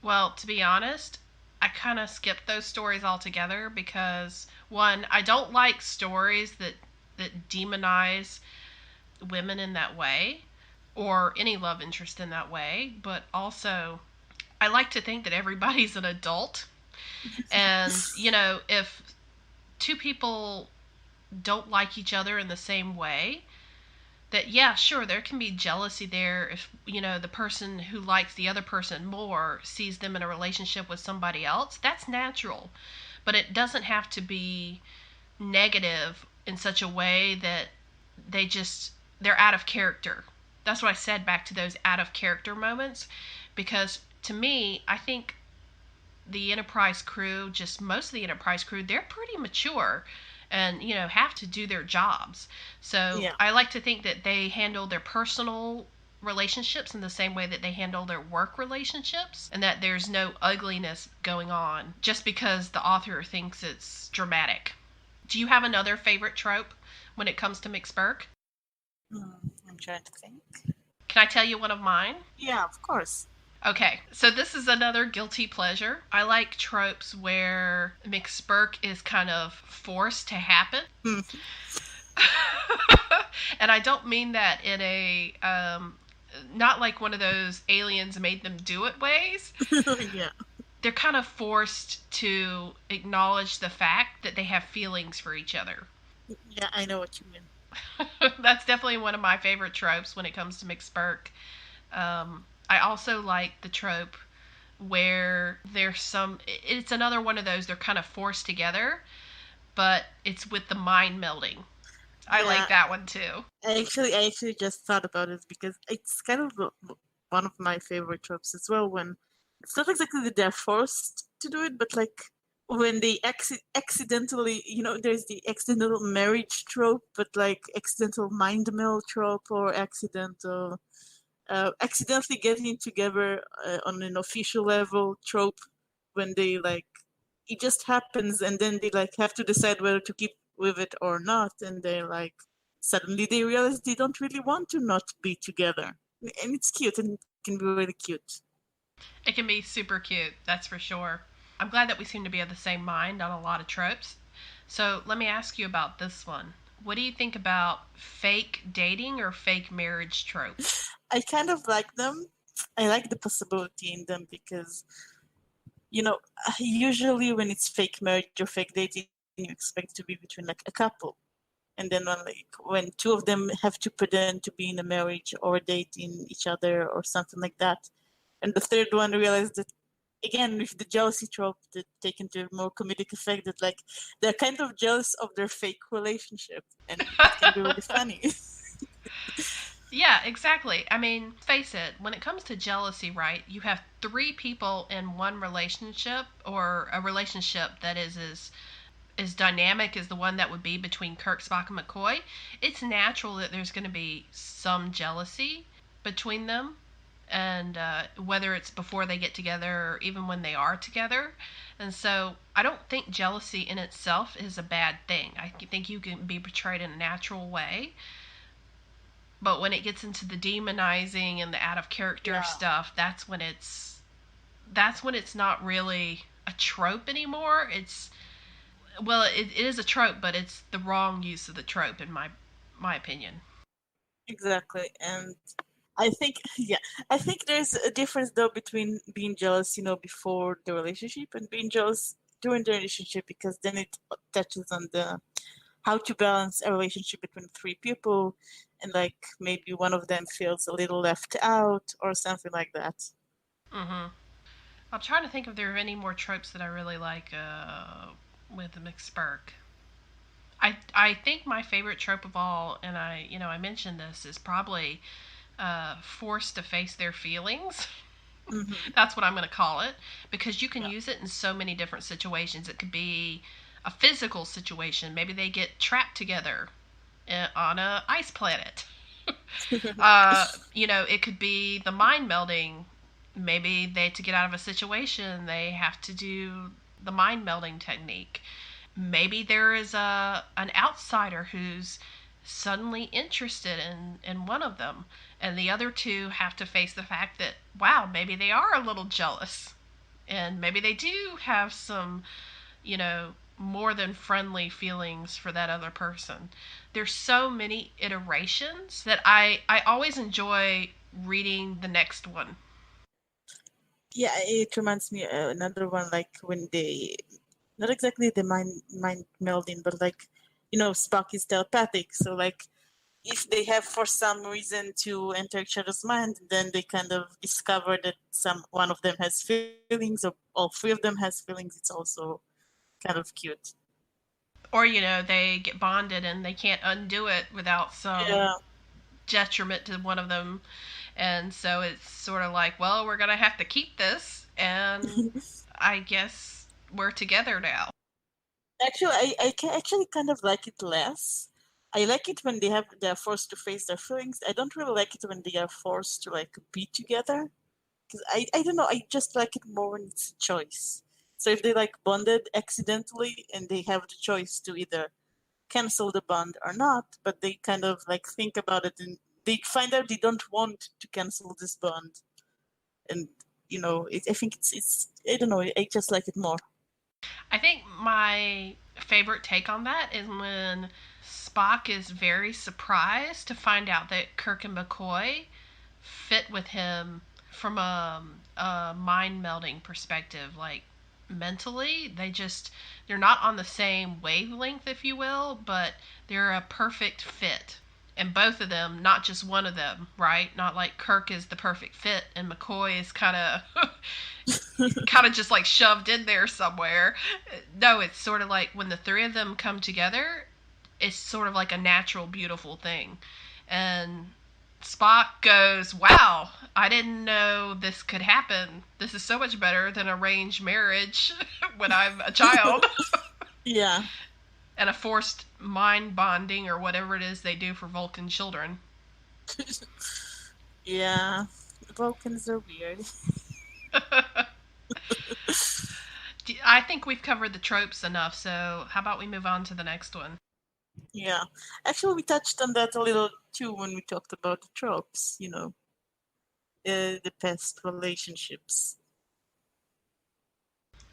Well, to be honest, I kind of skipped those stories altogether because, one, I don't like stories that demonize women in that way, or any love interest in that way, but also I like to think that everybody's an adult. And, if two people don't like each other in the same way, that, yeah, sure, there can be jealousy there if, the person who likes the other person more sees them in a relationship with somebody else. That's natural. But it doesn't have to be negative in such a way that they're out of character. That's what I said, back to those out of character moments, because to me, I think the Enterprise crew, just most of the Enterprise crew, they're pretty mature and have to do their jobs. So Yeah, I like to think that they handle their personal relationships in the same way that they handle their work relationships, and that there's no ugliness going on just because the author thinks it's dramatic. Do you have another favorite trope when it comes to McSpirk? I'm trying to think. Can I tell you one of mine? Yeah, of course. Okay, so this is another guilty pleasure. I like tropes where McSpirk is kind of forced to happen. Hmm. And I don't mean that in a not like one of those aliens made them do it ways. Yeah, They're kind of forced to acknowledge the fact that they have feelings for each other. yeah, I know what you mean. That's definitely one of my favorite tropes when it comes to McSpirk. I also like the trope where it's another one of those, they're kind of forced together, but it's with the mind melding. I Yeah, like that one too. I actually just thought about it, because it's kind of one of my favorite tropes as well. When it's not exactly that they're forced to do it, but like when they accidentally, there's the accidental marriage trope, but like accidental mind meld trope, or accidentally getting together on an official level trope, when they like it just happens, and then they like have to decide whether to keep with it or not, and they like suddenly they realize they don't really want to not be together, and it's cute, and it can be really cute. It can be super cute, that's for sure. I'm glad that we seem to be of the same mind on a lot of tropes. So let me ask you about this one. What do you think about fake dating or fake marriage tropes? I kind of like them. I like the possibility in them, because you know usually when it's fake marriage or fake dating, you expect to be between like a couple, and then when two of them have to pretend to be in a marriage or dating each other or something like that, and the third one realizes that again, with the jealousy trope, that taken to a more comedic effect, that like they're kind of jealous of their fake relationship, and it can be really funny. Yeah, exactly. I mean, face it, when it comes to jealousy, right, you have three people in one relationship, or a relationship that is as dynamic as the one that would be between Kirk, Spock, and McCoy. It's natural that there's going to be some jealousy between them, and whether it's before they get together or even when they are together. And so I don't think jealousy in itself is a bad thing. I think you can be portrayed in a natural way. But when it gets into the demonizing and the out of character Yeah. stuff, that's when it's not really a trope anymore. It's well, it is a trope, but it's the wrong use of the trope in my opinion. Exactly. And I think, yeah, I think there's a difference though between being jealous, before the relationship and being jealous during the relationship, because then it touches on the how to balance a relationship between three people, and like maybe one of them feels a little left out or something like that. Mm-hmm. I'm trying to think if there are any more tropes that I really like with the McSpirk. I think my favorite trope of all, and I mentioned this, is probably forced to face their feelings. Hmm. That's what I'm going to call it, because you can Yeah. use it in so many different situations. It could be a physical situation. Maybe they get trapped together on a ice planet. It could be the mind melding. Maybe they to get out of a situation they have to do the mind melding technique. Maybe there is an outsider who's suddenly interested in one of them, and the other two have to face the fact that wow, maybe they are a little jealous, and maybe they do have some more than friendly feelings for that other person. There's so many iterations that I always enjoy reading the next one. Yeah, it reminds me another one, like when they, not exactly the mind melding, but like, Spock is telepathic, so like if they have for some reason to enter each other's mind, then they kind of discover that some one of them has feelings, or all three of them has feelings. It's also kind of cute. Or they get bonded and they can't undo it without some Yeah. detriment to one of them, and so it's sort of like, well, we're gonna have to keep this, and I guess we're together now. Actually, actually kind of like it less. I like it when they're forced to face their feelings. I don't really like it when they are forced to like be together, because I don't know. I just like it more when it's a choice. So if they like bonded accidentally and they have the choice to either cancel the bond or not, but they kind of like think about it and they find out they don't want to cancel this bond, and I think it's I don't know. I just like it more. I think my favorite take on that is when Spock is very surprised to find out that Kirk and McCoy fit with him from a mind melding perspective. Like mentally, they're not on the same wavelength, if you will, but they're a perfect fit. And both of them, not just one of them, right? Not like Kirk is the perfect fit and McCoy is kind of just like shoved in there somewhere. No, it's sort of like when the three of them come together, it's sort of like a natural, beautiful thing. And Spock goes, wow, I didn't know this could happen. This is so much better than arranged marriage when I'm a child Yeah. and a forced mind bonding or whatever it is they do for Vulcan children. Yeah. Vulcans are weird. I think we've covered the tropes enough, so how about we move on to the next one? Yeah. Actually, we touched on that a little too when we talked about the tropes, the past relationships.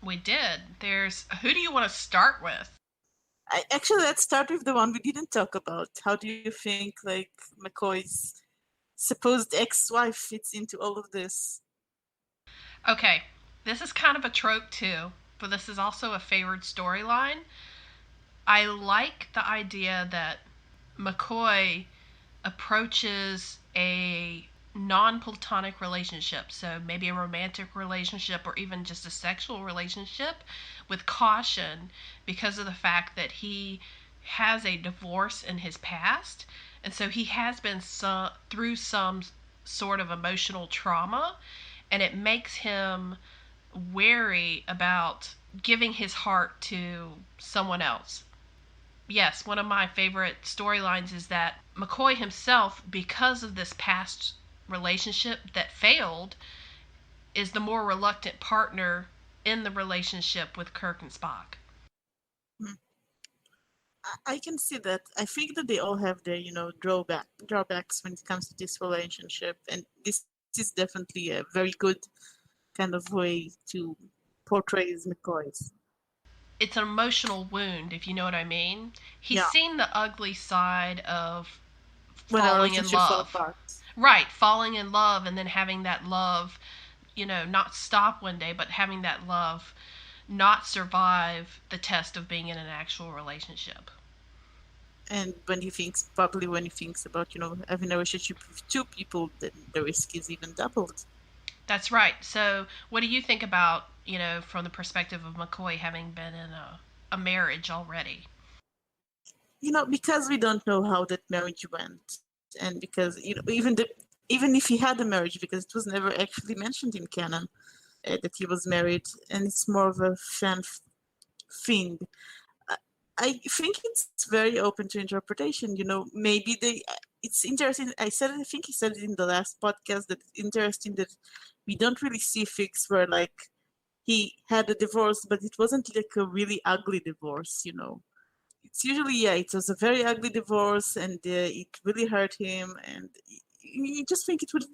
We did. Who do you want to start with? Let's start with the one we didn't talk about. How do you think, like, McCoy's supposed ex-wife fits into all of this? Okay, this is kind of a trope too, but this is also a favored storyline. I like the idea that McCoy approaches a non-platonic relationship, so maybe a romantic relationship or even just a sexual relationship, with caution because of the fact that he has a divorce in his past, and so he has been through some sort of emotional trauma, and it makes him wary about giving his heart to someone else. Yes, one of my favorite storylines is that McCoy himself, because of this past relationship that failed, is the more reluctant partner in the relationship with Kirk and Spock. I can see that. I think that they all have their, drawbacks when it comes to this relationship, and this is definitely a very good kind of way to portray McCoy's. It's an emotional wound, if you know what I mean. He's Yeah, seen the ugly side of when our falling in relationship fell love. apart. Right, falling in love and then having that love, not stop one day, but having that love not survive the test of being in an actual relationship. And probably when he thinks about, having a relationship with two people, then the risk is even doubled. That's right. So, what do you think about, from the perspective of McCoy having been in a marriage already? Because we don't know how that marriage went, and because, even if he had a marriage, because it was never actually mentioned in canon that he was married, and it's more of a fan thing. I think it's very open to interpretation. Maybe it's interesting. I think he said it in the last podcast, that it's interesting that we don't really see things where like he had a divorce, but it wasn't like a really ugly divorce. It's usually, yeah, it was a very ugly divorce, and it really hurt him, and you just think it would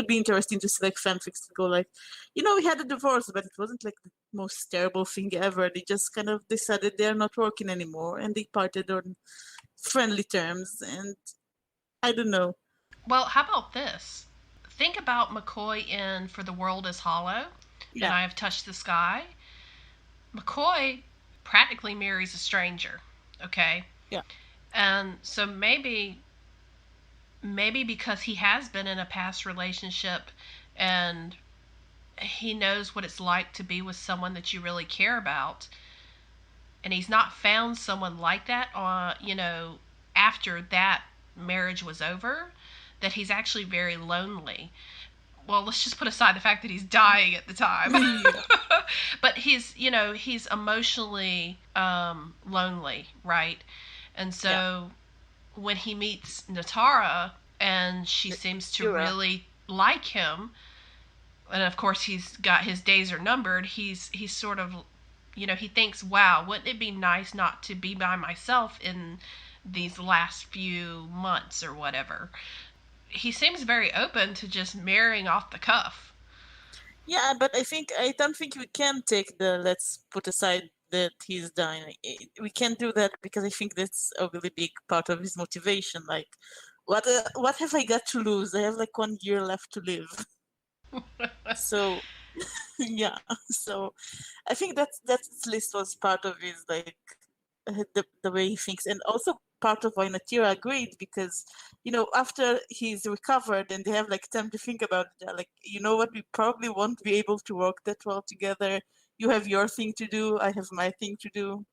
be interesting to see like fanfics to go like, we had a divorce, but it wasn't like the most terrible thing ever. They just kind of decided they're not working anymore, and they parted on friendly terms, and I don't know. Well, how about this? Think about McCoy in For the World is Hollow and Yeah, I Have Touched the Sky. McCoy practically marries a stranger, okay? yeah, And so maybe because he has been in a past relationship and he knows what it's like to be with someone that you really care about, and he's not found someone like that after that marriage was over, that he's actually very lonely. Well, let's just put aside the fact that he's dying at the time. yeah, But he's emotionally lonely, right? And yeah. so when he meets Natara and she seems to You're right. really like him, and of course he's got his days are numbered, he's sort of, he thinks, wow, wouldn't it be nice not to be by myself in these last few months or whatever. He seems very open to just marrying off the cuff. Yeah, but I don't think we can take the let's put aside that he's dying. We can't do that because I think that's a really big part of his motivation. Like, what have I got to lose? I have like 1 year left to live. So, yeah. So, I think that at least was part of his like the way he thinks, and also part of why Natira agreed, because after he's recovered and they have like time to think about it, like, what, we probably won't be able to work that well together. You have your thing to do, I have my thing to do.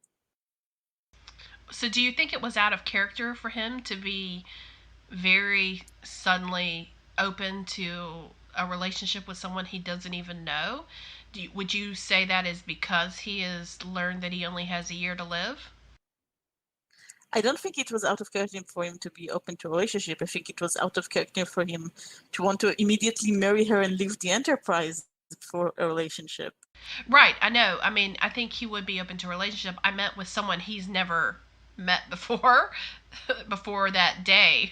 So do you think it was out of character for him to be very suddenly open to a relationship with someone he doesn't even know? Would you say that is because he has learned that he only has a year to live? I don't think it was out of character for him to be open to a relationship. I think it was out of character for him to want to immediately marry her and leave the Enterprise for a relationship. Right, I know. I mean, I think he would be open to a relationship. I met with someone he's never met before, before that day.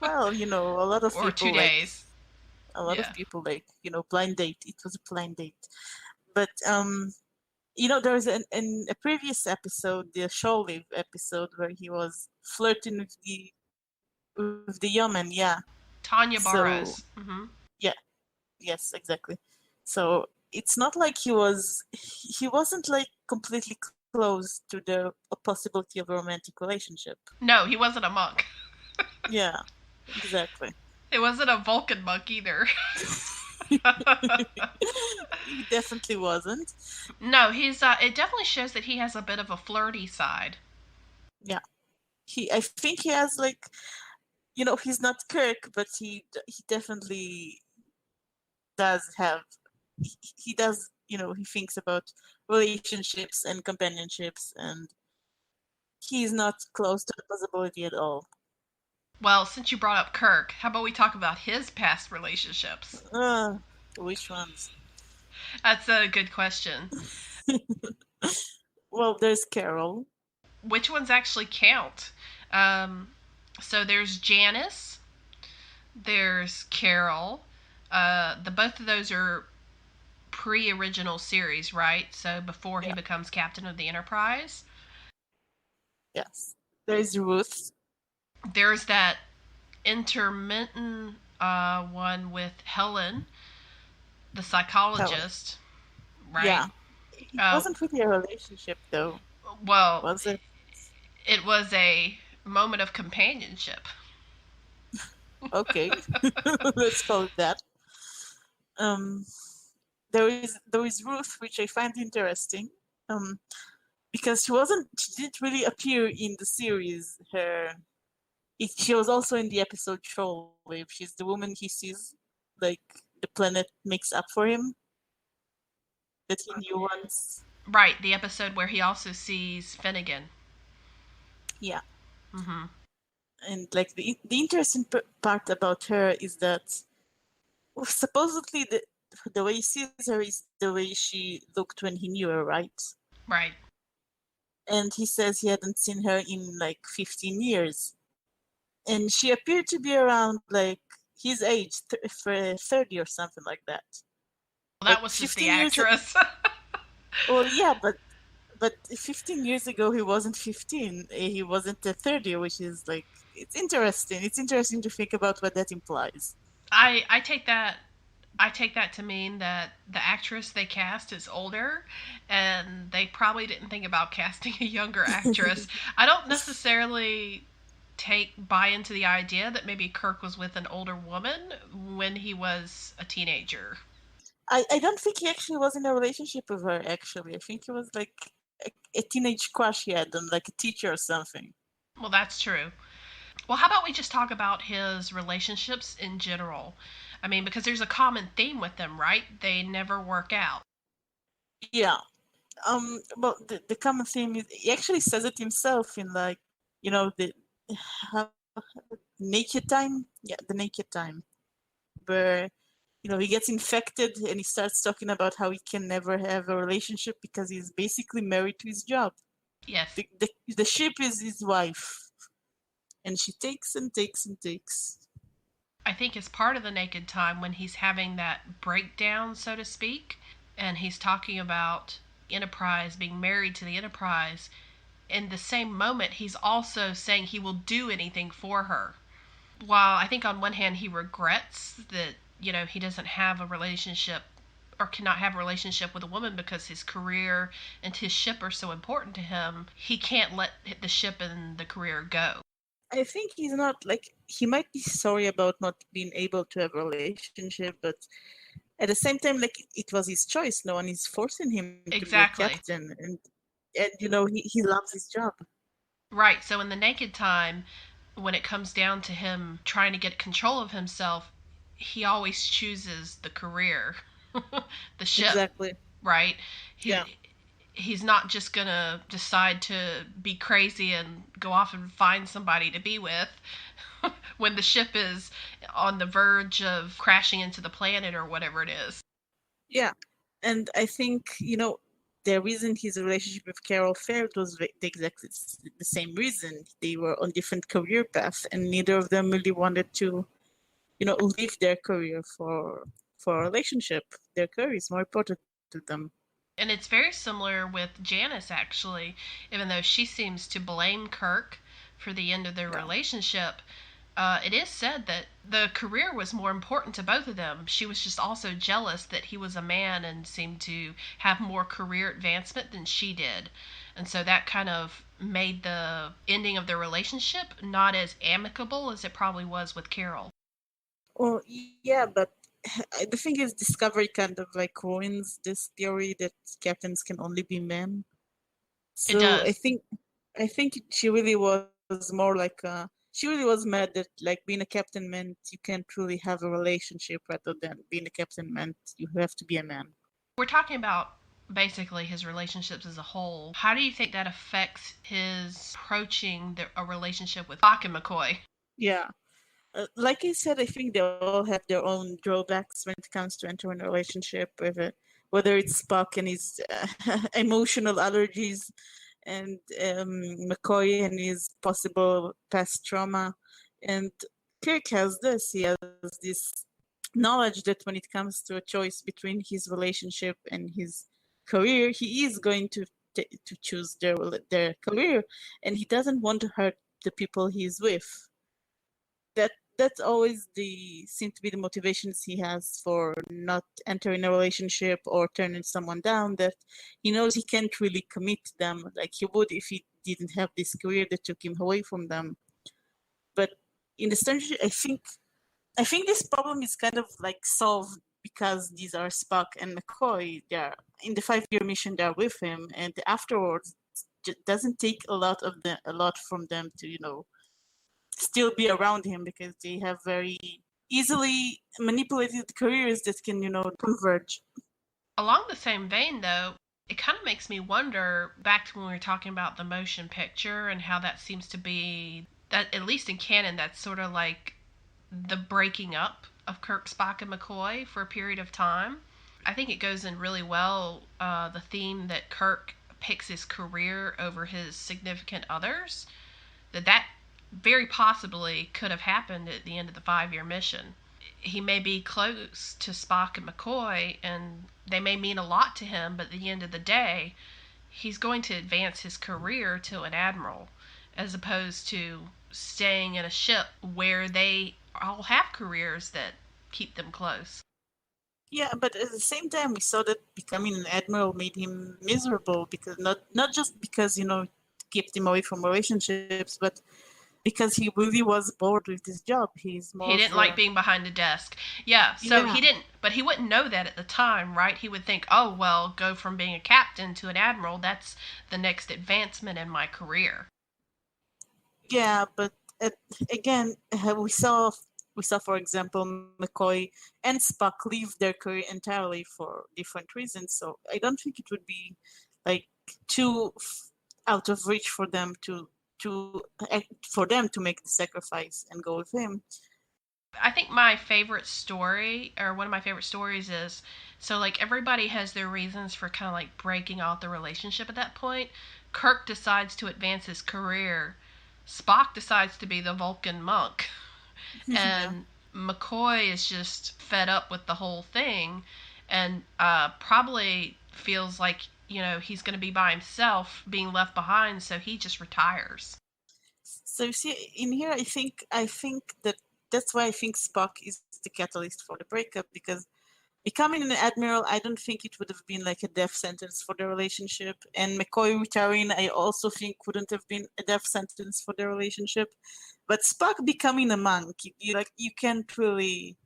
Well, a lot of Or people 2 days. Yeah. blind date. It was a blind date. But there was a previous episode, the Show Live episode, where he was flirting with the Yeoman, yeah. Tanya So Barrows. Mm-hmm. yeah, yes, exactly. So it's not like he wasn't like completely close to the possibility of a romantic relationship. No, he wasn't a monk. Yeah, exactly. It wasn't a Vulcan monk either. He definitely wasn't. No, he's. It definitely shows that he has a bit of a flirty side. Yeah, I think he has like, he's not Kirk, but he definitely does have. He does, he thinks about relationships and companionships, and he's not close to the possibility at all. Well, since you brought up Kirk, how about we talk about his past relationships? Which ones? That's a good question. Well, there's Carol. Which ones actually count? Um, so there's Janice, there's Carol. The both of those are pre-original series, right? So before he Yeah. becomes captain of the Enterprise. Yes. There's Ruth. There's that intermittent one with Helen, the psychologist, right? Yeah. It wasn't really a relationship, though, Well, was it? it was a moment of companionship. Okay, let's call it that. Um, there is Ruth, which I find interesting, because she didn't really appear in the series. She was also in the episode Troll Wave. She's the woman he sees, like the planet makes up for him, that he knew once. Right, the episode where he also sees Finnegan. Yeah. Mm-hmm. And like the interesting part about her is that supposedly the way he sees her is the way she looked when he knew her, right? Right. And he says he hadn't seen her in like 15 years. And she appeared to be around like his age, 30 or something like that. Well, that Like was just the 15 years. actress. Well, yeah, but 15 years ago he wasn't 15. He wasn't 30, which is like, it's interesting. It's interesting to think about what that implies. I take that to mean that the actress they cast is older, and they probably didn't think about casting a younger actress. I don't necessarily buy into the idea that maybe Kirk was with an older woman when he was a teenager. I don't think he actually was in a relationship with her, actually. I think it was like a teenage crush he had on like a teacher or something. Well, that's true. Well, how about we just talk about his relationships in general? I mean, because there's a common theme with them, right? They never work out. Yeah. Well, the common theme is he actually says it himself in like, the uh, naked time. Yeah, the naked time, where he gets infected and he starts talking about how he can never have a relationship because he's basically married to his job. Yes. The ship is his wife, and she takes and takes and takes. I think as part of the naked time when he's having that breakdown, so to speak, and he's talking about Enterprise being married to the Enterprise, in the same moment he's also saying he will do anything for her. While I think on one hand he regrets that, he doesn't have a relationship or cannot have a relationship with a woman because his career and his ship are so important to him, he can't let the ship and the career go. I think he's not like, he might be sorry about not being able to have a relationship, but at the same time, like, it was his choice. No one is forcing him Exactly. to be a captain, and he loves his job. Right. So in the naked time, when it comes down to him trying to get control of himself, he always chooses the career, the ship. Exactly. Right. Yeah. He's not just gonna decide to be crazy and go off and find somebody to be with when the ship is on the verge of crashing into the planet or whatever it is. Yeah, and I think the reason his relationship with Carol failed was exactly the same reason. They were on different career paths, and neither of them really wanted to leave their career for a relationship. Their career is more important to them. And it's very similar with Janice, actually, even though she seems to blame Kirk for the end of their relationship. It is said that the career was more important to both of them. She was just also jealous that he was a man and seemed to have more career advancement than she did. And so that kind of made the ending of their relationship not as amicable as it probably was with Carol. Well, yeah, but the thing is, Discovery kind of like ruins this theory that captains can only be men. It So does. I think she really was more like she really was mad that like being a captain meant you can't really have a relationship rather than being a captain meant you have to be a man. We're talking about basically his relationships as a whole. How do you think that affects his approaching a relationship with Spock and McCoy? Yeah. Like I said, I think they all have their own drawbacks when it comes to entering a relationship with it, whether it's Spock and his emotional allergies and McCoy and his possible past trauma. And Kirk has this. He has this knowledge that when it comes to a choice between his relationship and his career, he is going to choose their career, and he doesn't want to hurt the people he's with. That's always the seem to be the motivations he has for not entering a relationship or turning someone down, that he knows he can't really commit to them like he would if he didn't have this career that took him away from them. But in the strategy, I think this problem is kind of like solved because these are Spock and McCoy. They're in the 5-year mission. They're with him, and afterwards, it doesn't take a lot from them to still be around him because they have very easily manipulated careers that can converge. Along the same vein, though, it kind of makes me wonder back to when we were talking about the motion picture and how that seems to be, that at least in canon, that's sort of like the breaking up of Kirk, Spock, and McCoy for a period of time. I think it goes in really well, the theme that Kirk picks his career over his significant others, that very possibly could have happened at the end of the 5-year mission. He may be close to Spock and McCoy, and they may mean a lot to him, but at the end of the day, he's going to advance his career to an admiral, as opposed to staying in a ship where they all have careers that keep them close. Yeah, but at the same time, we saw that becoming an admiral made him miserable because not just because kept him away from relationships, but because he really was bored with his job. He's more He of didn't like a being behind a desk. Yeah, so yeah, he didn't, but he wouldn't know that at the time, right? He would think, oh, well, go from being a captain to an admiral. That's the next advancement in my career. yeah. But uh, again, we saw, for example, McCoy and Spock leave their career entirely for different reasons. So I don't think it would be like too out of reach for them to make the sacrifice and go with him. I think my favorite story, or one of my favorite stories, is so like everybody has their reasons for kind of like breaking off the relationship at that point. Kirk decides to advance his career. Spock decides to be the Vulcan monk. Yeah. And McCoy is just fed up with the whole thing and probably feels like, he's going to be by himself, being left behind, so he just retires. So you see, in here, I think that's why I think Spock is the catalyst for the breakup, because becoming an admiral, I don't think it would have been like a death sentence for the relationship. And McCoy retiring, I also think wouldn't have been a death sentence for the relationship. But Spock becoming a monk, you can't really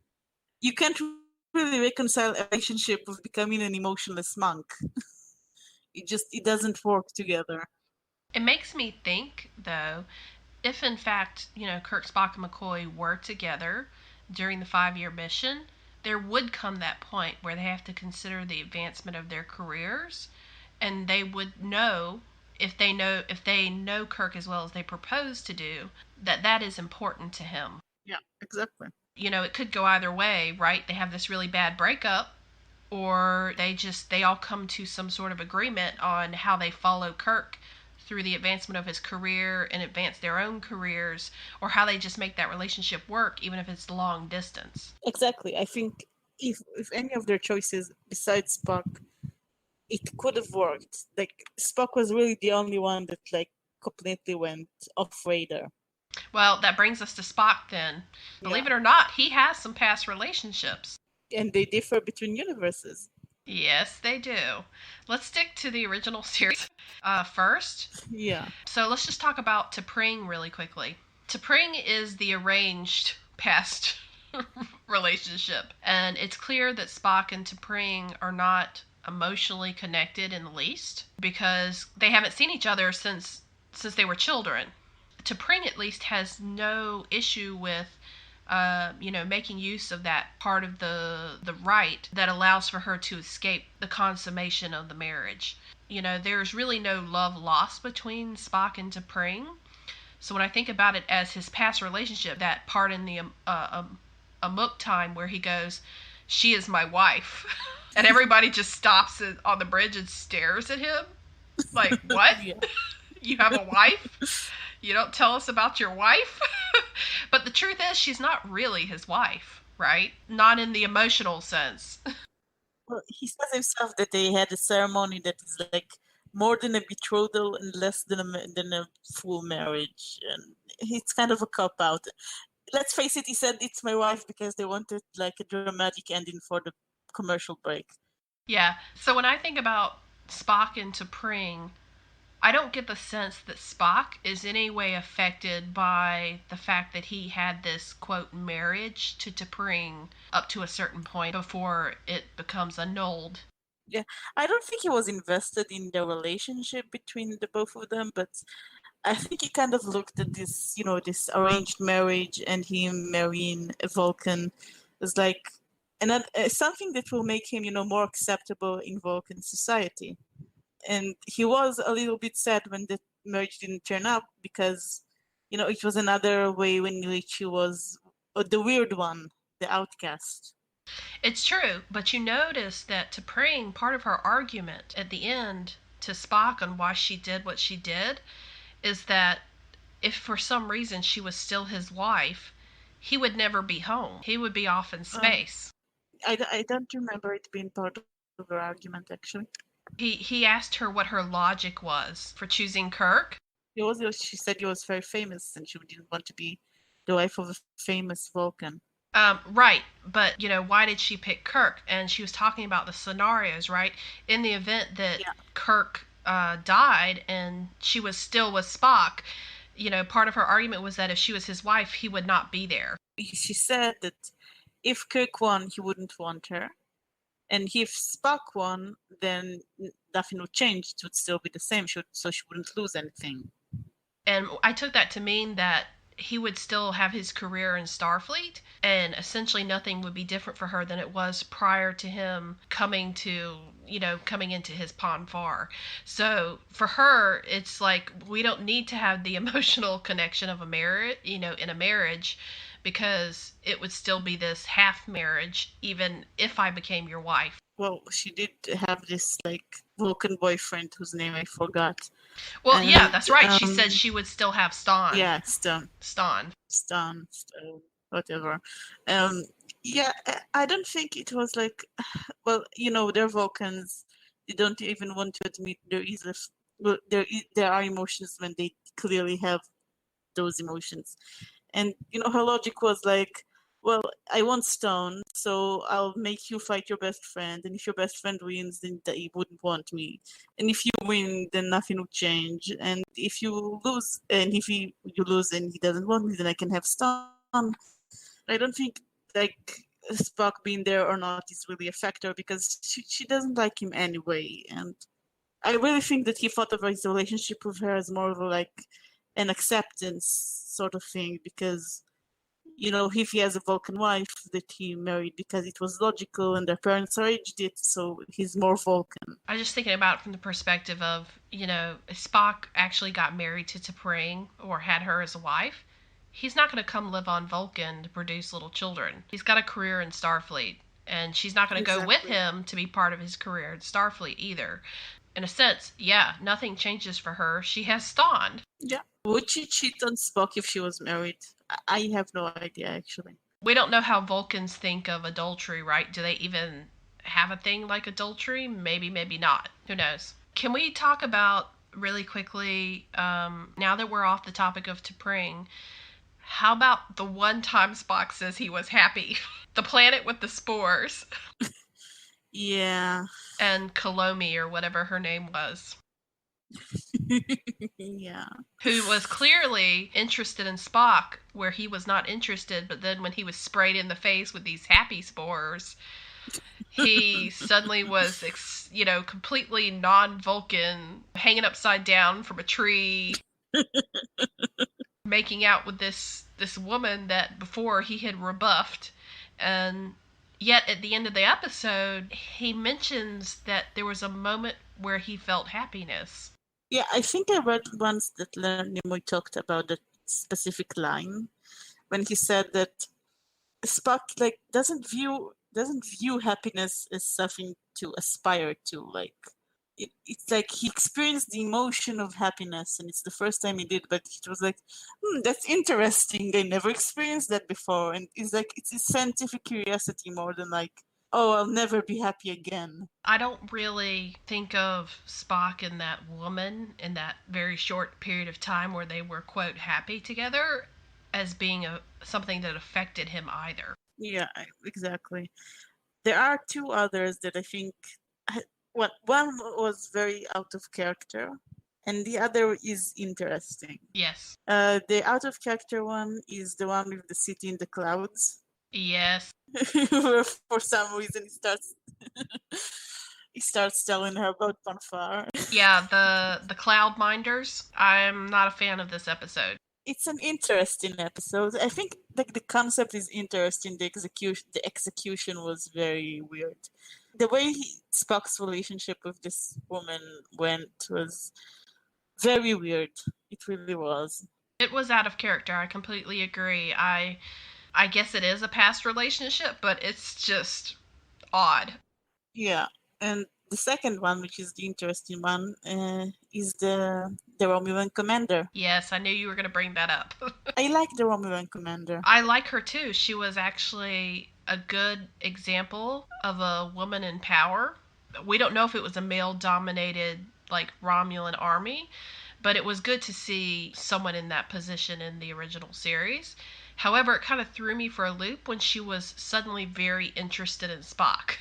reconcile a relationship with becoming an emotionless monk. It doesn't work together. It makes me think, though, if in fact, Kirk, Spock, and McCoy were together during the 5-year mission, there would come that point where they have to consider the advancement of their careers, and they would know, if they know Kirk as well as they propose to do, that is important to him. Yeah, exactly. It could go either way, right? They have this really bad breakup, or they all come to some sort of agreement on how they follow Kirk through the advancement of his career and advance their own careers, or how they just make that relationship work even if it's long distance. Exactly. I think if any of their choices besides Spock, it could have worked. Like Spock was really the only one that like completely went off radar. Well, that brings us to Spock then. Yeah. Believe it or not, he has some past relationships. And they differ between universes. Yes, they do. Let's stick to the original series first. Yeah. So let's just talk about T'Pring really quickly. T'Pring is the arranged past relationship. And it's clear that Spock and T'Pring are not emotionally connected in the least because they haven't seen each other since they were children. T'Pring at least has no issue with making use of that part of the right that allows for her to escape the consummation of the marriage. There's really no love lost between Spock and T'Pring. So when I think about it as his past relationship, that part in the Amok time where he goes, "She is my wife," and everybody just stops on the bridge and stares at him, like, "What? Yeah. You have a wife? You don't tell us about your wife?" But the truth is, she's not really his wife, right? Not in the emotional sense. Well, he says himself that they had a ceremony that is like more than a betrothal and less than a full marriage, and it's kind of a cop out. Let's face it, he said it's my wife because they wanted like a dramatic ending for the commercial break. Yeah. So when I think about Spock and T'Pring, I don't get the sense that Spock is in any way affected by the fact that he had this, quote, marriage to T'Pring up to a certain point before it becomes annulled. Yeah, I don't think he was invested in the relationship between the both of them, but I think he kind of looked at this, this arranged marriage and him marrying a Vulcan as like something that will make him, more acceptable in Vulcan society. And he was a little bit sad when the marriage didn't turn up because, it was another way in which he was the weird one, the outcast. It's true, but you notice that T'Pring, part of her argument at the end to Spock on why she did what she did, is that if for some reason she was still his wife, he would never be home. He would be off in space. I don't remember it being part of her argument, actually. He asked her what her logic was for choosing Kirk. She said he was very famous and she didn't want to be the wife of a famous Vulcan. Right, but why did she pick Kirk? And she was talking about the scenarios, right? In the event that Kirk died and she was still with Spock, part of her argument was that if she was his wife, he would not be there. She said that if Kirk won, he wouldn't want her. And if Spock won, then nothing would change. It would still be the same, so she wouldn't lose anything. And I took that to mean that he would still have his career in Starfleet, and essentially nothing would be different for her than it was prior to him coming into his Pon farr. So for her, it's like we don't need to have the emotional connection of a marriage, in a marriage, because it would still be this half marriage, even if I became your wife. Well, she did have this like Vulcan boyfriend whose name I forgot. Well, yeah, that's right. She said she would still have Stan. Yeah, Stan. Stan. Whatever. Yeah, I don't think it was like, well, they're Vulcans. They don't even want to admit there are emotions when they clearly have those emotions. And her logic was like, well, I want Stone, so I'll make you fight your best friend, and if your best friend wins, then he wouldn't want me. And if you win, then nothing would change. And if you lose, and if you lose and he doesn't want me, then I can have Stone. I don't think like Spock being there or not is really a factor because she doesn't like him anyway. And I really think that he thought of his relationship with her as more of an acceptance sort of thing because if he has a Vulcan wife that he married because it was logical and their parents arranged it, so he's more Vulcan. I was just thinking about it from the perspective of, Spock actually got married to T'Pring or had her as a wife. He's not going to come live on Vulcan to produce little children. He's got a career in Starfleet, and she's not going to go with him to be part of his career in Starfleet either. In a sense, yeah, nothing changes for her. She has Stan. Yeah. Would she cheat on Spock if she was married? I have no idea, actually. We don't know how Vulcans think of adultery, right? Do they even have a thing like adultery? Maybe, maybe not. Who knows? Can we talk about, really quickly, now that we're off the topic of T'Pring, how about the one time Spock says he was happy? The planet with the spores. Yeah. And Kalomi, or whatever her name was. Yeah. who was clearly interested in Spock where he was not interested, but then when he was sprayed in the face with these happy spores, he suddenly was, completely non-Vulcan, hanging upside down from a tree, making out with this woman that before he had rebuffed. And yet at the end of the episode, he mentions that there was a moment where he felt happiness. Yeah, I think I read once that Leonard Nimoy talked about that specific line when he said that Spock doesn't view happiness as something to aspire to. It's like he experienced the emotion of happiness, and it's the first time he did. But it was like, that's interesting. I never experienced that before, and it's like it's a scientific curiosity more than like, oh, I'll never be happy again. I don't really think of Spock and that woman in that very short period of time where they were, quote, happy together as being something that affected him either. Yeah, exactly. There are two others that I think. One was very out of character, and the other is interesting. Yes. The out of character one is the one with the city in the clouds. Yes. Where for some reason he starts telling her about Panfar. Yeah, the Cloud Minders. I'm not a fan of this episode. It's an interesting episode. I think like the concept is interesting. The execution was very weird. The way Spock's relationship with this woman went was very weird. It really was. It was out of character. I completely agree. I guess it is a past relationship, but it's just odd. Yeah, and the second one, which is the interesting one, is the Romulan commander. Yes, I knew you were going to bring that up. I like the Romulan commander. I like her too. She was actually a good example of a woman in power. We don't know if it was a male-dominated like Romulan army, but it was good to see someone in that position in the original series. However, it kind of threw me for a loop when she was suddenly very interested in Spock.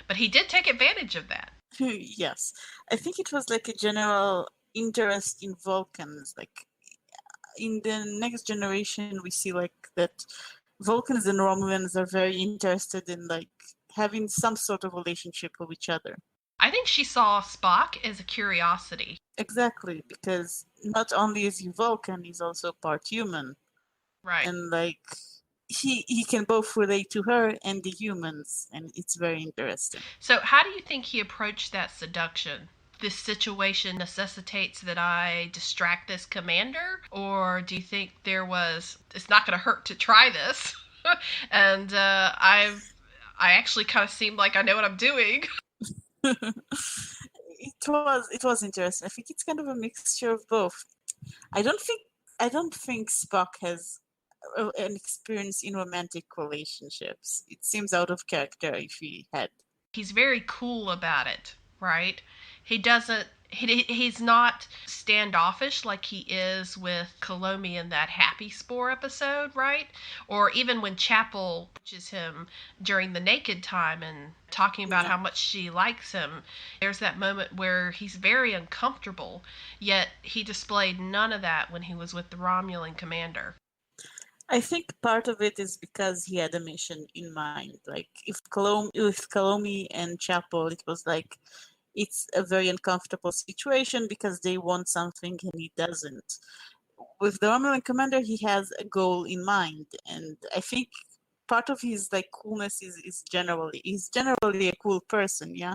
But he did take advantage of that. Yes. I think it was like a general interest in Vulcans. Like in the next generation, we see like that Vulcans and Romulans are very interested in like having some sort of relationship with each other. I think she saw Spock as a curiosity. Exactly, because not only is he Vulcan, he's also part human. Right. And like he can both relate to her and the humans, and it's very interesting. So how do you think he approached that seduction? This situation necessitates that I distract this commander? Or do you think it's not going to hurt to try this? And I actually kind of seem like I know what I'm doing. It was interesting. I think it's kind of a mixture of both. I don't think Spock has an experience in romantic relationships. It seems out of character if he had. He's very cool about it, right? He's not standoffish like he is with Kalomi in that Happy Spore episode, right? Or even when Chapel pitches him during the naked time and talking about how much she likes him. There's that moment where he's very uncomfortable, yet he displayed none of that when he was with the Romulan commander. I think part of it is because he had a mission in mind. Like with Kalomi and Chapel, it was like it's a very uncomfortable situation because they want something and he doesn't. With the Romulan commander, he has a goal in mind, and I think part of his like coolness is he's generally a cool person, yeah.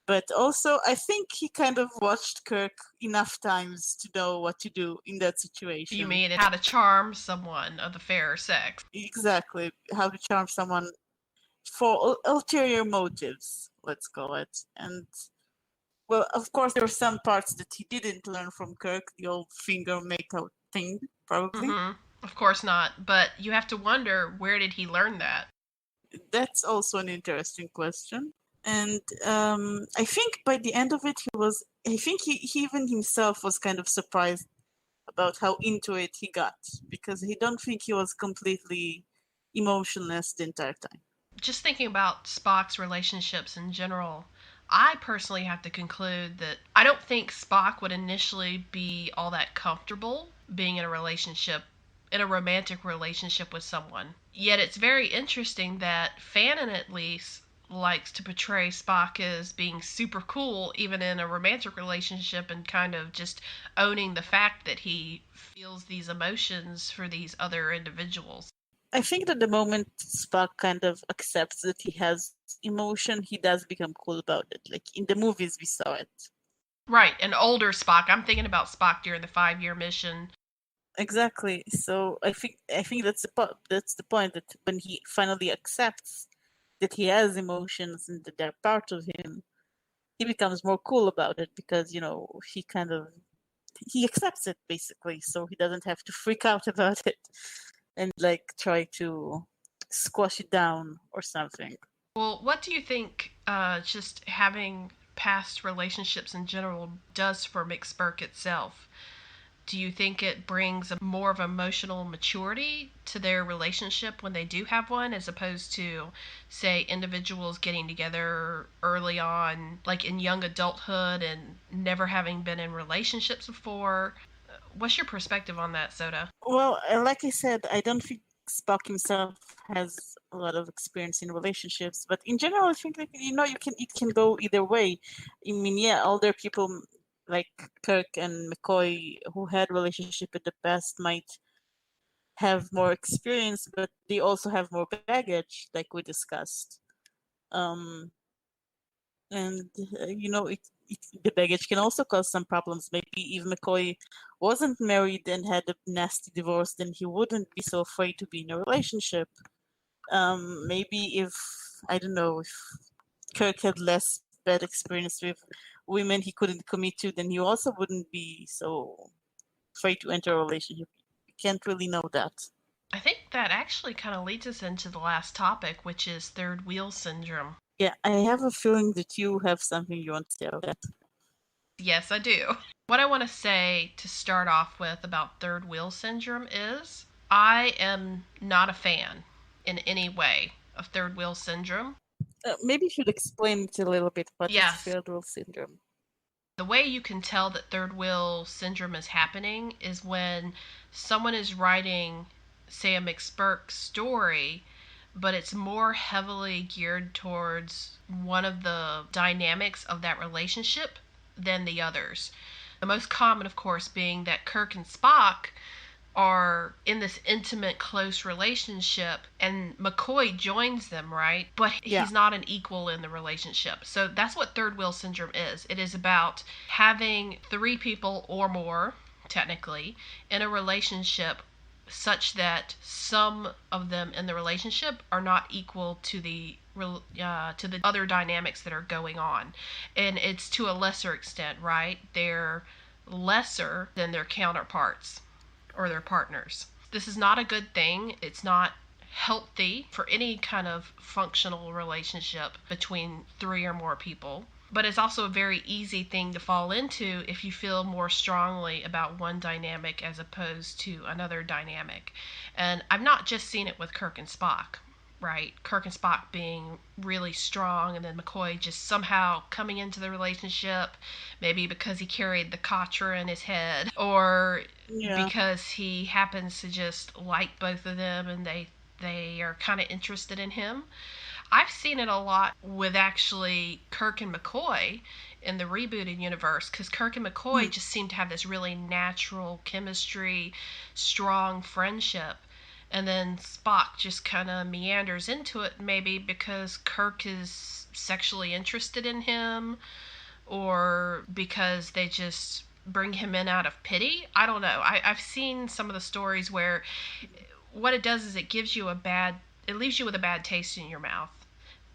But also, I think he kind of watched Kirk enough times to know what to do in that situation. You mean how to charm someone of the fairer sex? Exactly, how to charm someone for ulterior motives, let's call it. And well, of course, there were some parts that he didn't learn from Kirk, the old finger makeout thing, probably. Mm-hmm. Of course not, but you have to wonder, where did he learn that? That's also an interesting question. And I think by the end of it, he even himself was kind of surprised about how into it he got, because he don't think he was completely emotionless the entire time. Just thinking about Spock's relationships in general, I personally have to conclude that I don't think Spock would initially be all that comfortable being in a relationship, in a romantic relationship with someone. Yet it's very interesting that Fanon, at least, likes to portray Spock as being super cool, even in a romantic relationship, and kind of just owning the fact that he feels these emotions for these other individuals. I think that the moment Spock kind of accepts that he has emotion, he does become cool about it. Like in the movies, we saw it. Right, an older Spock. I'm thinking about Spock during the 5-year mission. Exactly. So I think that's the point, that when he finally accepts that he has emotions and that they're part of him, he becomes more cool about it because he accepts it basically, so he doesn't have to freak out about it and like try to squash it down or something. Well, what do you think just having past relationships in general does for McSpirk itself? Do you think it brings a more of emotional maturity to their relationship when they do have one, as opposed to, say, individuals getting together early on, like in young adulthood, and never having been in relationships before? What's your perspective on that, Soda? Well, like I said, I don't think Spock himself has a lot of experience in relationships, but in general, I think, like, it can go either way. I mean, yeah, older people like Kirk and McCoy who had relationship in the past might have more experience, but they also have more baggage, like we discussed. Um, and the baggage can also cause some problems. Maybe if McCoy wasn't married and had a nasty divorce, then he wouldn't be so afraid to be in a relationship. Maybe if, I don't know, if Kirk had less bad experience with women he couldn't commit to, then he also wouldn't be so afraid to enter a relationship. You can't really know that. I think that actually kind of leads us into the last topic, which is third wheel syndrome. Yeah, I have a feeling that you have something you want to say about that. Yes, I do. What I want to say to start off with about third wheel syndrome is I am not a fan in any way of third wheel syndrome. Maybe you should explain it a little bit. What is Yes, third world syndrome? the way you can tell that third wheel syndrome is happening is when someone is writing, say, a McSpirk story, but it's more heavily geared towards one of the dynamics of that relationship than the others. The most common, of course, being that Kirk and Spock are in this intimate, close relationship, and McCoy joins them, right? But Yeah. he's not an equal in the relationship. So that's what third wheel syndrome is. It is about having 3 people or more, technically, in a relationship such that some of them in the relationship are not equal to the other dynamics that are going on, and it's to a lesser extent, right? They're lesser than their counterparts or their partners. This is not a good thing. It's not healthy for any kind of functional relationship between 3 or more people. But it's also a very easy thing to fall into if you feel more strongly about one dynamic as opposed to another dynamic. And I've not just seen it with Kirk and Spock, right? Kirk and Spock being really strong, and then McCoy just somehow coming into the relationship, maybe because he carried the Katra in his head, or Yeah. because he happens to just like both of them and they are kind of interested in him. I've seen it a lot with actually Kirk and McCoy in the rebooted universe, because Kirk and McCoy just seem to have this really natural chemistry, strong friendship. And then Spock just kind of meanders into it, maybe because Kirk is sexually interested in him, or because they just bring him in out of pity. I don't know. I've seen some of the stories where what it does is it leaves you with a bad taste in your mouth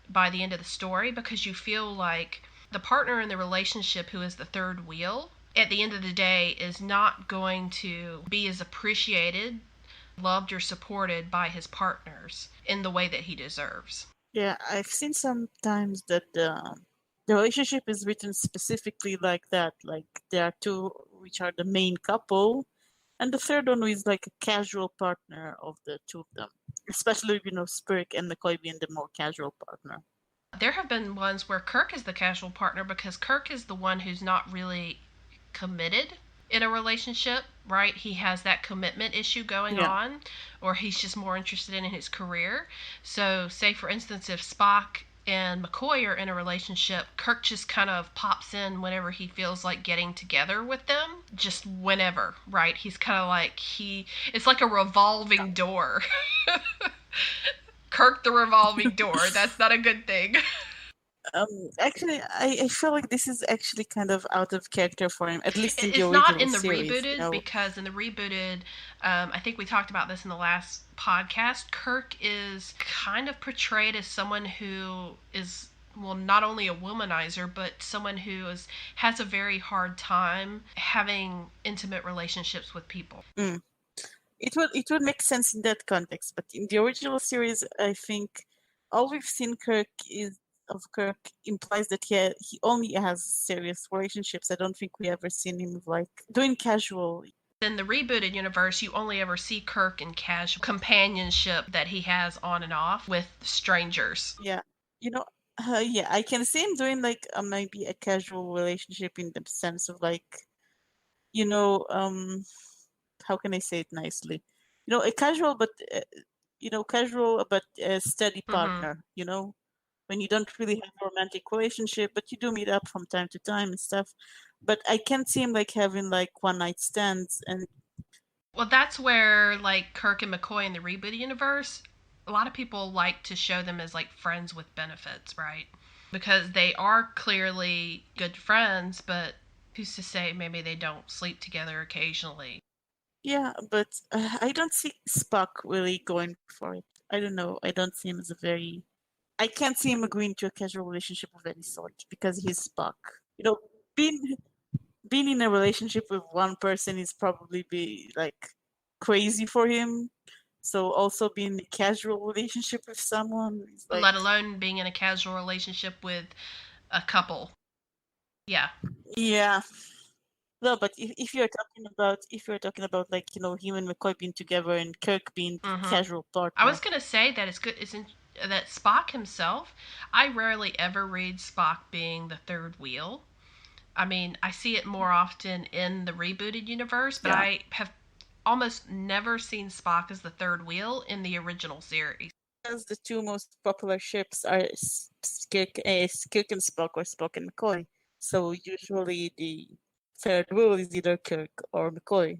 by the end of the story, because you feel like the partner in the relationship who is the third wheel at the end of the day is not going to be as appreciated, loved, or supported by his partners in the way that he deserves. Yeah, I've seen sometimes that the relationship is written specifically like that. Like there are two which are the main couple, and the third one is like a casual partner of the two of them. Especially, Spirk and McCoy being the more casual partner. There have been ones where Kirk is the casual partner because Kirk is the one who's not really committed in a relationship, right? He has that commitment issue going Yeah. on, or he's just more interested in his career. So, say for instance, if Spock and McCoy are in a relationship, Kirk just kind of pops in whenever he feels like getting together with them, just whenever, right? He's kind of like it's like a revolving door. Kirk the revolving door. That's not a good thing. Actually, I feel like this is actually kind of out of character for him, at least in the It's not original in the series, you rebooted, know. because in the rebooted, I think we talked about this in the last podcast. Kirk is kind of portrayed as someone who is, well, not only a womanizer, but someone who has a very hard time having intimate relationships with people. Mm. It would make sense in that context, but in the original series, I think all we've seen of Kirk implies that he only has serious relationships. I don't think we ever seen him like doing casual. In the rebooted universe, you only ever see Kirk in casual companionship that he has on and off with strangers. Yeah, you know, yeah, I can see him doing like maybe a casual relationship in the sense of like, you know, how can I say it nicely? You know, a casual but casual but a steady partner. You know, when you don't really have a romantic relationship, but you do meet up from time to time and stuff. But I can't see him like having like one night stands and. Well, that's where like Kirk and McCoy in the rebooted universe, a lot of people like to show them as like friends with benefits, right? Because they are clearly good friends, but who's to say maybe they don't sleep together occasionally? Yeah, but I don't see Spock really going for it. I don't know. I don't see him as a very. I can't see him agreeing to a casual relationship of any sort because he's Spock. You know, being being in a relationship with one person is probably be like crazy for him. So also being in a casual relationship with someone is like. Let alone being in a casual relationship with a couple. Yeah. Yeah. No, but if you're talking about like him and McCoy being together and Kirk being casual I was partner. gonna say that it's good. Isn't that Spock himself? I rarely ever read Spock being the third wheel. I mean, I see it more often in the rebooted universe, but Yeah. I have almost never seen Spock as the third wheel in the original series. As the two most popular ships are Kirk and Spock or Spock and McCoy. So usually the third wheel is either Kirk or McCoy.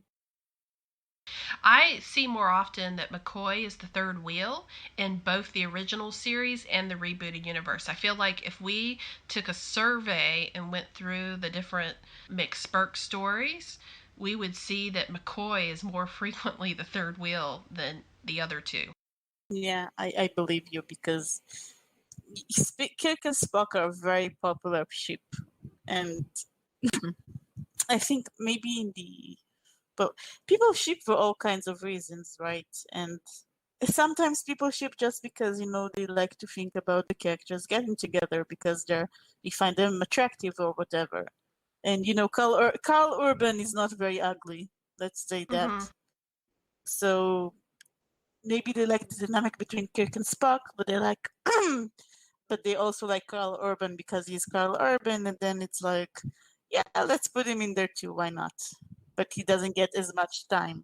I see more often that McCoy is the third wheel in both the original series and the rebooted universe. I feel like if we took a survey and went through the different McSpirk stories, we would see that McCoy is more frequently the third wheel than the other two. Yeah, I believe you because Kirk and Spock are a very popular ship, and I think maybe but people ship for all kinds of reasons, right? And sometimes people ship just because they like to think about the characters getting together because they find them attractive or whatever. And Carl Urban is not very ugly. Let's say that. So maybe they like the dynamic between Kirk and Spock, but they like, but they also like Carl Urban because he's Carl Urban, and then it's like, yeah, let's put him in there too. Why not? But he doesn't get as much time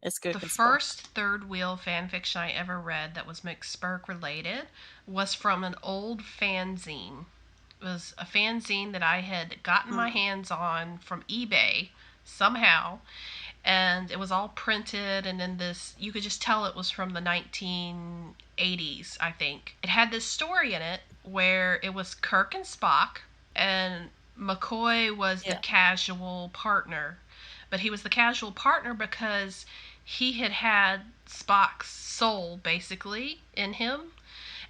as Kirk The and Spock. first third wheel fan fiction I ever read that was McSpirk related was from an old fanzine. It was a fanzine that I had gotten my hands on from eBay somehow, and it was all printed, and in this, you could just tell it was from the 1980s, I think. It had this story in it where it was Kirk and Spock, and McCoy was the casual partner. But he was the casual partner because he had Spock's soul basically in him,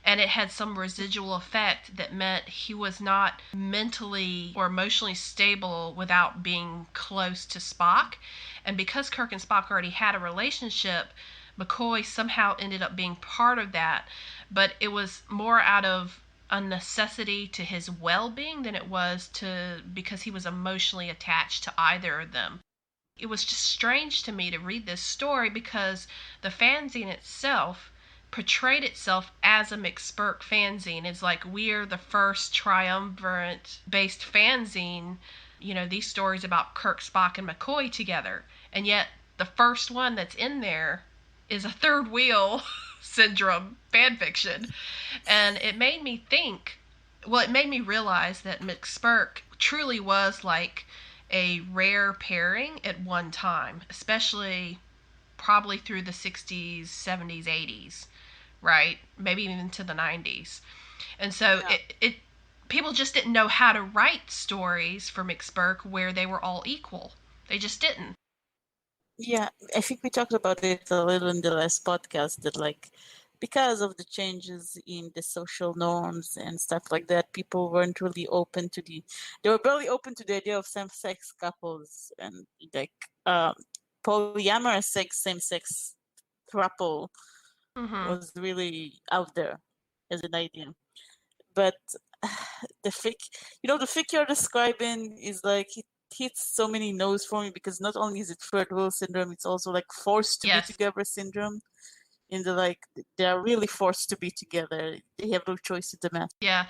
and it had some residual effect that meant he was not mentally or emotionally stable without being close to Spock. And because Kirk and Spock already had a relationship, McCoy somehow ended up being part of that, but it was more out of a necessity to his well-being than it was because he was emotionally attached to either of them. It was just strange to me to read this story because the fanzine itself portrayed itself as a McSpirk fanzine. It's like we're the first triumvirate-based fanzine, these stories about Kirk, Spock, and McCoy together. And yet, the first one that's in there is a third wheel syndrome fanfiction. And it made me think, it made me realize that McSpirk truly was like a rare pairing at one time, especially probably through the 60s, 70s, 80s, right? Maybe even to the 90s. And so it people just didn't know how to write stories for McSpirk where they were all equal. They just didn't. Yeah, I think we talked about it a little in the last podcast that because of the changes in the social norms and stuff like that, people weren't really open to they were barely open to the idea of same-sex couples and polyamorous same-sex throuple was really out there as an idea. But the fic you're describing is it hits so many no's for me, because not only is it third wheel syndrome, it's also forced to be together syndrome. In they are really forced to be together. They have no choice in the matter. Yeah.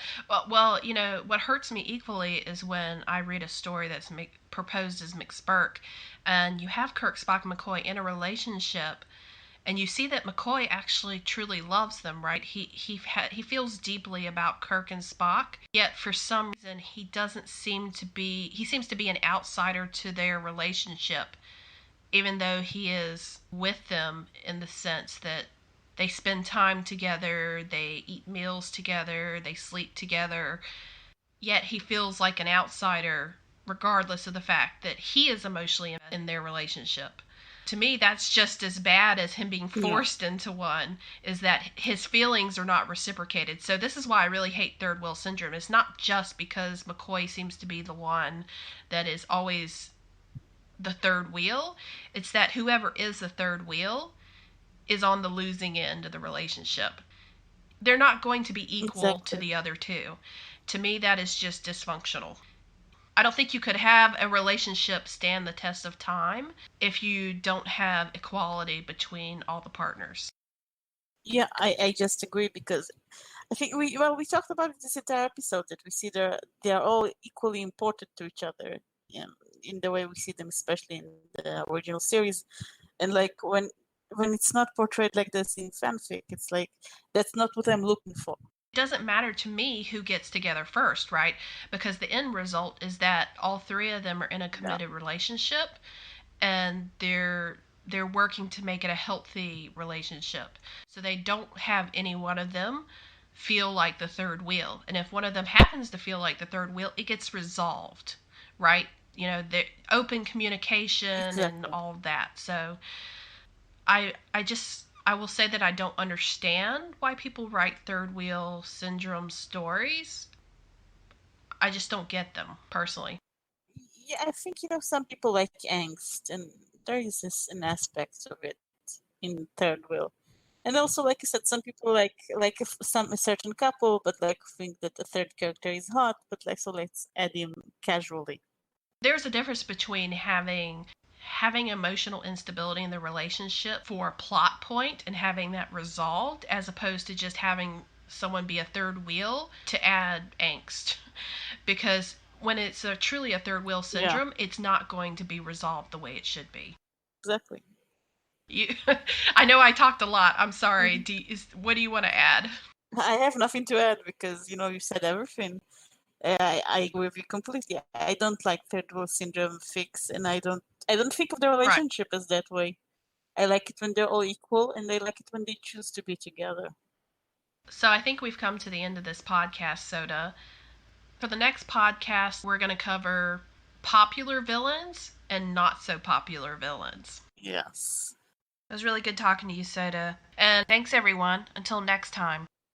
Well, what hurts me equally is when I read a story that's proposed as McSpirk, and you have Kirk, Spock, and McCoy in a relationship, and you see that McCoy actually truly loves them, right? He feels deeply about Kirk and Spock, yet for some reason he seems to be an outsider to their relationship, even though he is with them in the sense that they spend time together, they eat meals together, they sleep together, yet he feels like an outsider regardless of the fact that he is emotionally in their relationship. To me, that's just as bad as him being forced into one, is that his feelings are not reciprocated. So this is why I really hate third wheel syndrome. It's not just because McCoy seems to be the one that is always the third wheel. It's that whoever is the third wheel is on the losing end of the relationship. They're not going to be equal to the other two. To me, that is just dysfunctional. I don't think you could have a relationship stand the test of time if you don't have equality between all the partners. Yeah, I just agree, because I think we talked about this entire episode that we see they are all equally important to each other in the way we see them, especially in the original series. And when it's not portrayed like this in fanfic, it's that's not what I'm looking for. It doesn't matter to me who gets together first, right? Because the end result is that all three of them are in a committed relationship, and they're working to make it a healthy relationship. So they don't have any one of them feel like the third wheel. And if one of them happens to feel like the third wheel, it gets resolved, right? The open communication and all of that. So I will say that I don't understand why people write third wheel syndrome stories. I just don't get them, personally. Yeah, I think, some people like angst, and there is an aspect of it in third wheel. And also, like I said, some people like a certain couple, but think that the third character is hot, but so let's add him casually. There's a difference between having emotional instability in the relationship for a plot point and having that resolved, as opposed to just having someone be a third wheel to add angst. Because when it's truly a third wheel syndrome, it's not going to be resolved the way it should be. Exactly. I know I talked a lot. I'm sorry. What do you want to add? I have nothing to add, because you said everything. I agree with you completely. I don't like third wheel syndrome fics, and I don't think of the relationship as that way. I like it when they're all equal, and I like it when they choose to be together. So I think we've come to the end of this podcast, Soda. For the next podcast, we're going to cover popular villains and not so popular villains. Yes. It was really good talking to you, Soda. And thanks, everyone. Until next time.